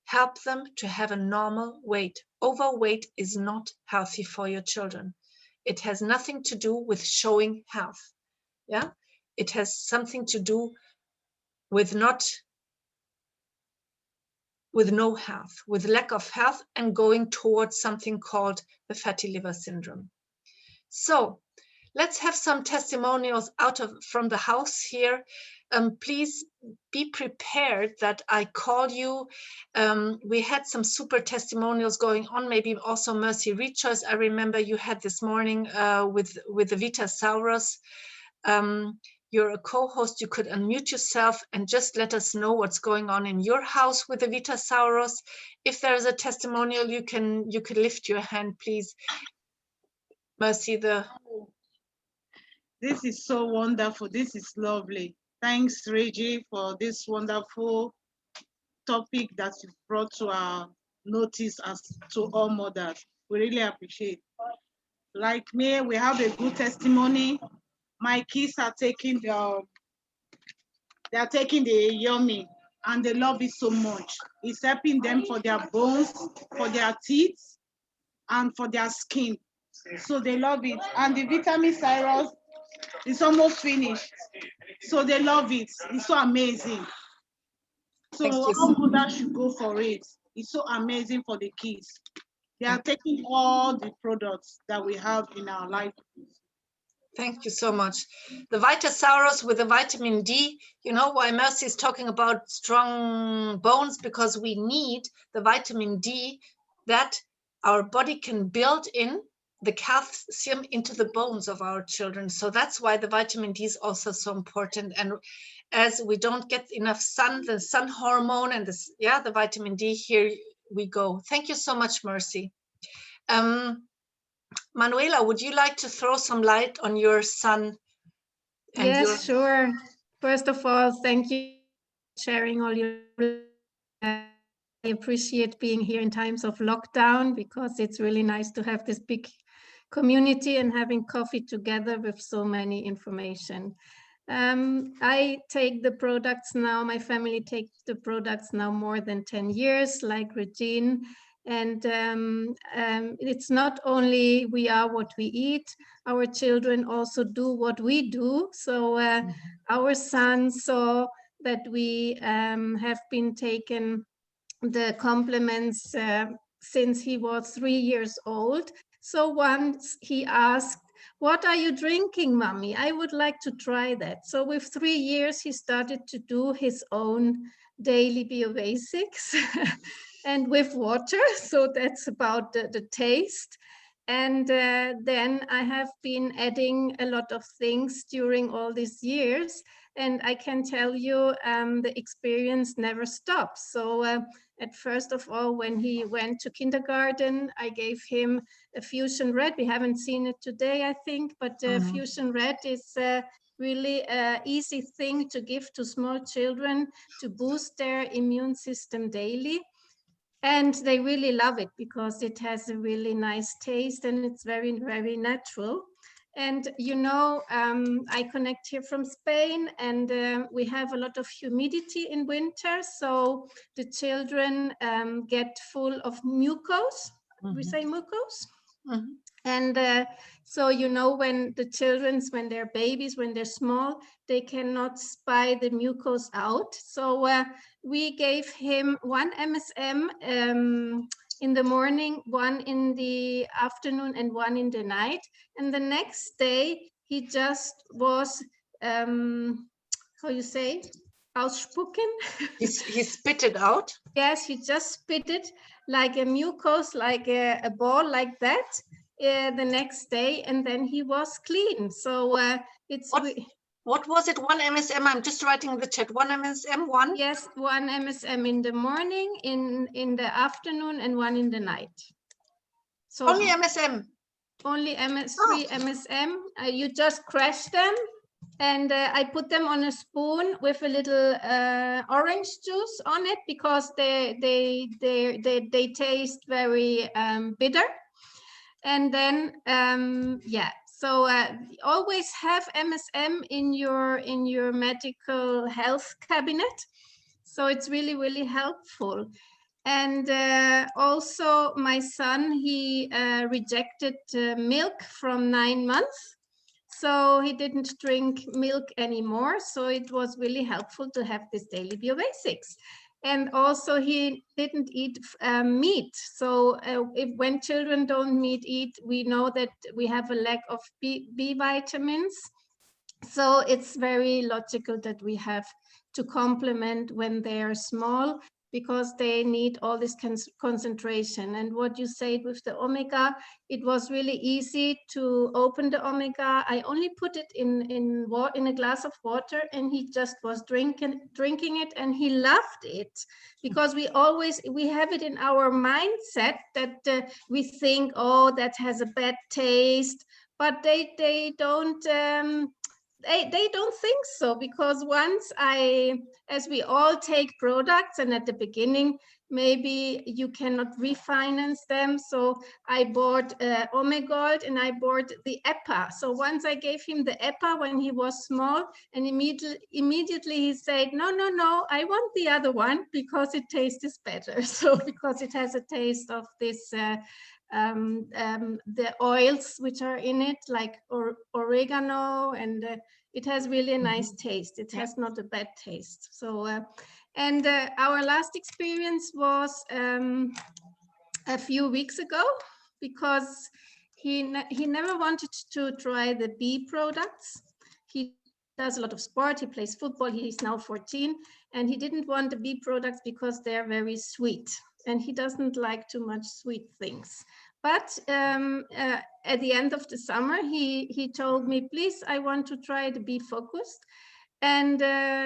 A: Help them to have a normal weight. Overweight is not healthy for your children. It has nothing to do with showing health. Yeah, it has something to do with no health, with lack of health, and going towards something called the fatty liver syndrome. So let's have some testimonials from the house here. Please be prepared that I call you. We had some super testimonials going on, maybe also Mercy Rechoice. I remember you had this morning with the Vitasaurus. You're a co-host, you could unmute yourself and just let us know what's going on in your house with the Vitasaurus. If there is a testimonial, you could lift your hand, please. Mercy,
B: This is so wonderful. This is lovely. Thanks, Reggie, for this wonderful topic that you brought to our notice as to all mothers. We really appreciate. Like me, we have a good testimony. My kids are taking the yummy, and they love it so much. It's helping them for their bones, for their teeth, and for their skin. So they love it. And the vitamin Cyrus is almost finished. So they love it. It's so amazing. So all mothers should go for it. It's so amazing for the kids. They are taking all the products that we have in our life.
A: Thank you so much. The Vitasaurus with the vitamin D, you know why Mercy is talking about strong bones? Because we need the vitamin D that our body can build in the calcium into the bones of our children. So that's why the vitamin D is also so important. And as we don't get enough sun, the sun hormone and this, yeah, the vitamin D, here we go. Thank you so much, Mercy. Manuela, would you like to throw some light on your son? And
C: yes, sure. First of all, thank you for sharing all your. I appreciate being here in times of lockdown because it's really nice to have this big community and having coffee together with so many information. I take the products now, my family takes the products now more than 10 years, like Regine. And it's not only we are what we eat, our children also do what we do. So our son saw that we have been taking the complements since he was 3 years old. So once he asked, what are you drinking, mommy? I would like to try that. So with 3 years, he started to do his own daily biobasics and with water. So that's about the taste. And then I have been adding a lot of things during all these years. And I can tell you the experience never stops. So at first of all, when he went to kindergarten, I gave him a Fusion Red. We haven't seen it today, I think, but Fusion Red is really an easy thing to give to small children to boost their immune system daily. And they really love it because it has a really nice taste and it's very, very natural. And you know, I connect here from Spain and we have a lot of humidity in winter. So the children get full of mucus. We say mucus. And so, you know, when the children's, when they're babies, when they're small, they cannot spy the mucus out. So we gave him 1 MSM in the morning, 1 in the afternoon, and 1 in the night. And the next day, he just was, how you say, ausspucken.
A: He spit it out?
C: Yes, he just spit it like a mucus, like a ball like that. The next day, and then he was clean. So it's
A: what was it? 1 MSM? I'm just writing in the chat. 1 MSM, 1?
C: Yes, 1 MSM in the morning, in the afternoon, and 1 in the night. So
A: only MSM.
C: Only 3 MSM. You just crush them, and I put them on a spoon with a little orange juice on it because they taste very bitter. And then, yeah, so always have MSM in your medical health cabinet. So it's really, really helpful. And also my son, he rejected milk from 9 months. So he didn't drink milk anymore. So it was really helpful to have this daily biobasics. And also he didn't eat meat. So when children don't eat, we know that we have a lack of B vitamins. So it's very logical that we have to complement when they are small, because they need all this concentration. And what you said with the omega, it was really easy to open the omega. I only put it in a glass of water, and he just was drinking it, and he loved it, because we have it in our mindset that we think, oh, that has a bad taste, but they don't. They don't think so, because once as we all take products, and at the beginning, maybe you cannot refinance them. So I bought Omegold, and I bought the EPA. So once I gave him the EPA when he was small, and immediately he said, no, I want the other one because it tastes better. So because it has a taste of this, the oils which are in it, like oregano, and it has really a nice taste. It has not a bad taste. So, and our last experience was a few weeks ago, because he never wanted to try the bee products. He does a lot of sport. He plays football. He's now 14, and he didn't want the bee products because they're very sweet, and he doesn't like too much sweet things. But at the end of the summer, he told me, please, I want to try the Bee Focused. And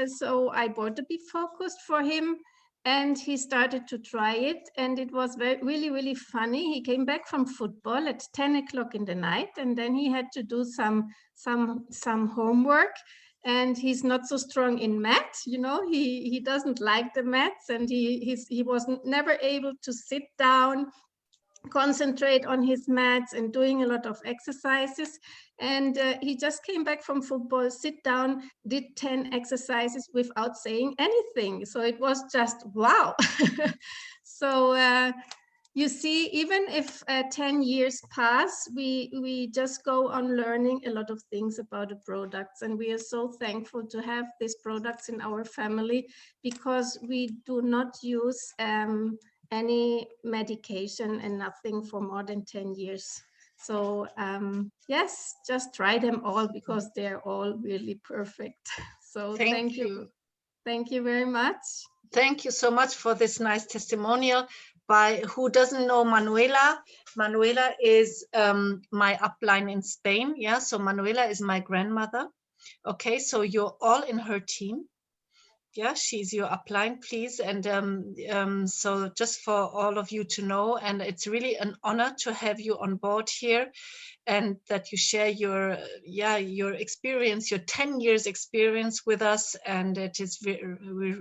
C: so I bought the Bee Focused for him, and he started to try it. And it was really, really funny. He came back from football at 10 o'clock in the night, and then he had to do some homework. And he's not so strong in math, you know, he doesn't like the maths, and he was never able to sit down, concentrate on his maths, and doing a lot of exercises. And he just came back from football, sit down, did 10 exercises without saying anything. So it was just wow. So you see, even if 10 years pass, we just go on learning a lot of things about the products. And we are so thankful to have these products in our family, because we do not use any medication and nothing for more than 10 years. So yes, just try them all, because they're all really perfect. So thank you. Thank you very much.
A: Thank you so much for this nice testimonial. By who doesn't know Manuela, Manuela is my upline in Spain. Yeah, so Manuela is my grandmother. Okay, so you're all in her team. Yeah, she's your upline, please. And so just for all of you to know, and it's really an honor to have you on board here, and that you share your experience, your 10 years experience with us. And it is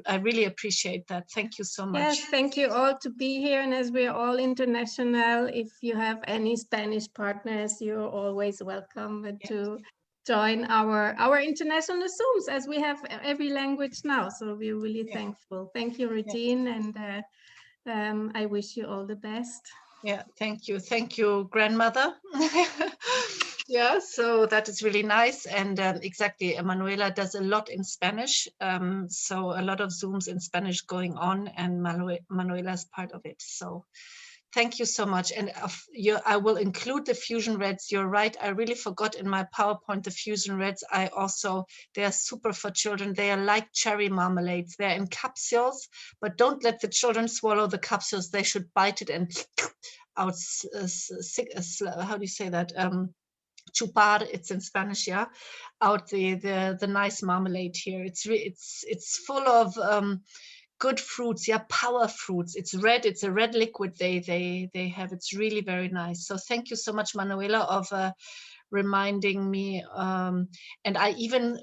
A: I really appreciate that. Thank you so much.
C: Yes, thank you all to be here. And as we're all international, if you have any Spanish partners, you're always welcome to join our international Zooms, as we have every language now. So we're really thankful. Thank you, Regine, and I wish you all the best.
A: Yeah, thank you. Thank you, grandmother. Yeah, so that is really nice. And exactly, Manuela does a lot in Spanish. So a lot of Zooms in Spanish going on, and Manuela is part of it. So thank you so much. And I will include the Fusion Reds. You're right. I really forgot in my PowerPoint the Fusion Reds. They are super for children. They are like cherry marmalades. They're in capsules, but don't let the children swallow the capsules. They should bite it and out. How do you say that? Chupar, it's in Spanish, yeah. Out the nice marmalade here. It's full of good fruits, yeah, power fruits. It's red. It's a red liquid they have. It's really very nice. So thank you so much, Manuela, of reminding me. And there's even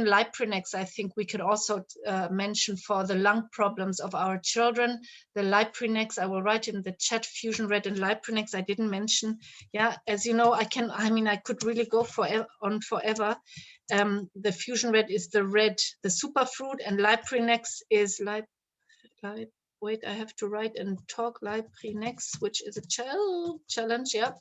A: Liprinex. I think we could also mention for the lung problems of our children. The Liprinex, I will write in the chat, Fusion Red and Liprinex. I didn't mention. Yeah, as you know, I could really go on forever. The Fusion Red is the superfruit, and Liprinex is wait, I have to write and talk Liprinex, which is a challenge, yeah.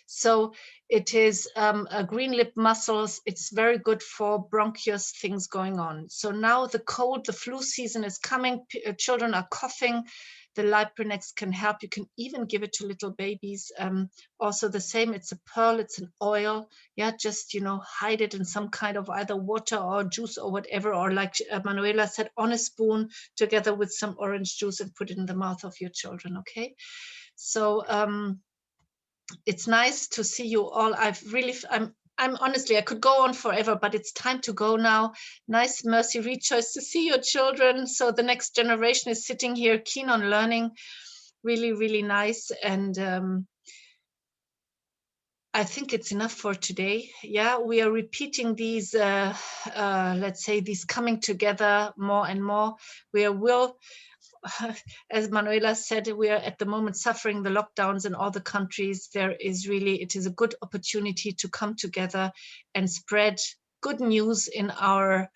A: So it is a green lip mussels. It's very good for bronchitis things going on. So now the flu season is coming. Children are coughing. The Liprinex can help. You can even give it to little babies. Also the same, it's a pearl, it's an oil. Yeah, just, hide it in some kind of either water or juice or whatever, or like Manuela said, on a spoon together with some orange juice, and put it in the mouth of your children, okay? So it's nice to see you all. I'm honestly, I could go on forever, but it's time to go now. Nice, Mercy Rejoice, to see your children. So the next generation is sitting here keen on learning. Really, really nice. And I think it's enough for today. Yeah, we are repeating these, let's say, these coming together more and more. As Manuela said, we are at the moment suffering the lockdowns in all the countries. It is a good opportunity to come together and spread good news in our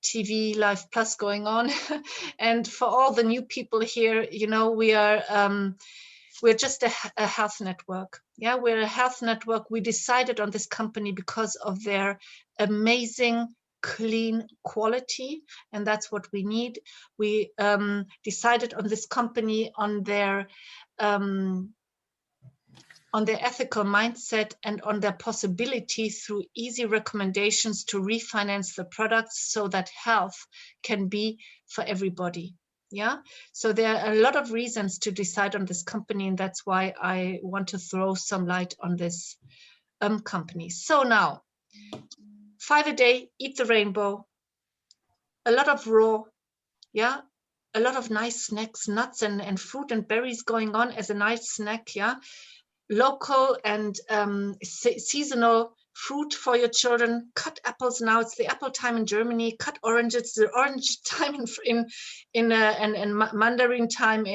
A: TV Life Plus going on. And for all the new people here, we're just a health network. Yeah, we're a health network. We decided on this company because of their amazing clean quality, and that's what we need. We decided on this company on their on their ethical mindset, and on their possibility through easy recommendations to refinance the products so that health can be for everybody. Yeah, so there are a lot of reasons to decide on this company, and that's why I want to throw some light on this company. So now, 5 a day, eat the rainbow, a lot of raw, yeah, a lot of nice snacks, nuts and fruit and berries going on as a nice snack, yeah. Local and seasonal fruit for your children. Cut apples now. It's the apple time in Germany. Cut oranges. The orange time in mandarin time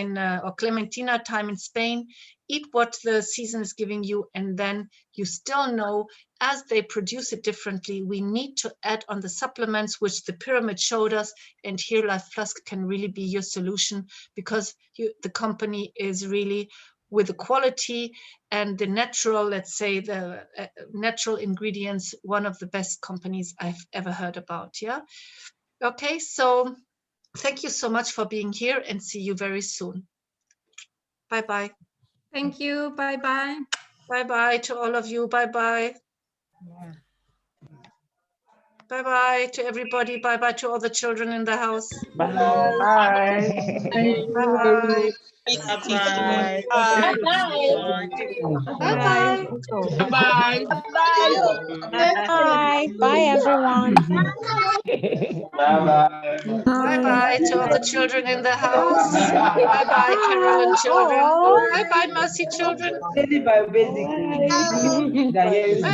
A: or clementina time in Spain. Eat what the season is giving you, and then you still know, as they produce it differently, we need to add on the supplements which the pyramid showed us, and here Life Plus can really be your solution, because the company is really, with the quality and the natural, let's say the natural ingredients, one of the best companies I've ever heard about. Yeah. Okay, so thank you so much for being here, and see you very soon. Bye-bye.
C: Thank you. Bye-bye.
A: Bye-bye to all of you. Bye-bye.
D: Yeah.
A: Bye-bye to everybody. Bye-bye to all the children in the house.
D: Bye.
A: Bye.
D: Bye.
A: Bye.
D: Bye.
A: Bye-bye.
D: Bye.
E: Bye. Bye, everyone.
A: Bye-bye to all the children in the house. Bye-bye, Carolyn children. Bye-bye, Mercy children. Bye-bye.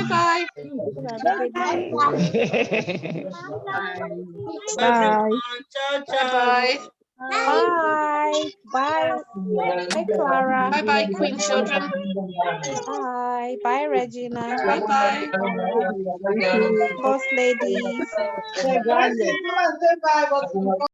E: Bye.
A: Bye-bye.
E: Bye. Bye. Bye, Clara.
A: Bye-bye, Queen children.
E: Bye. Bye, Regina. Bye,
A: Bye-bye.
E: boss ladies.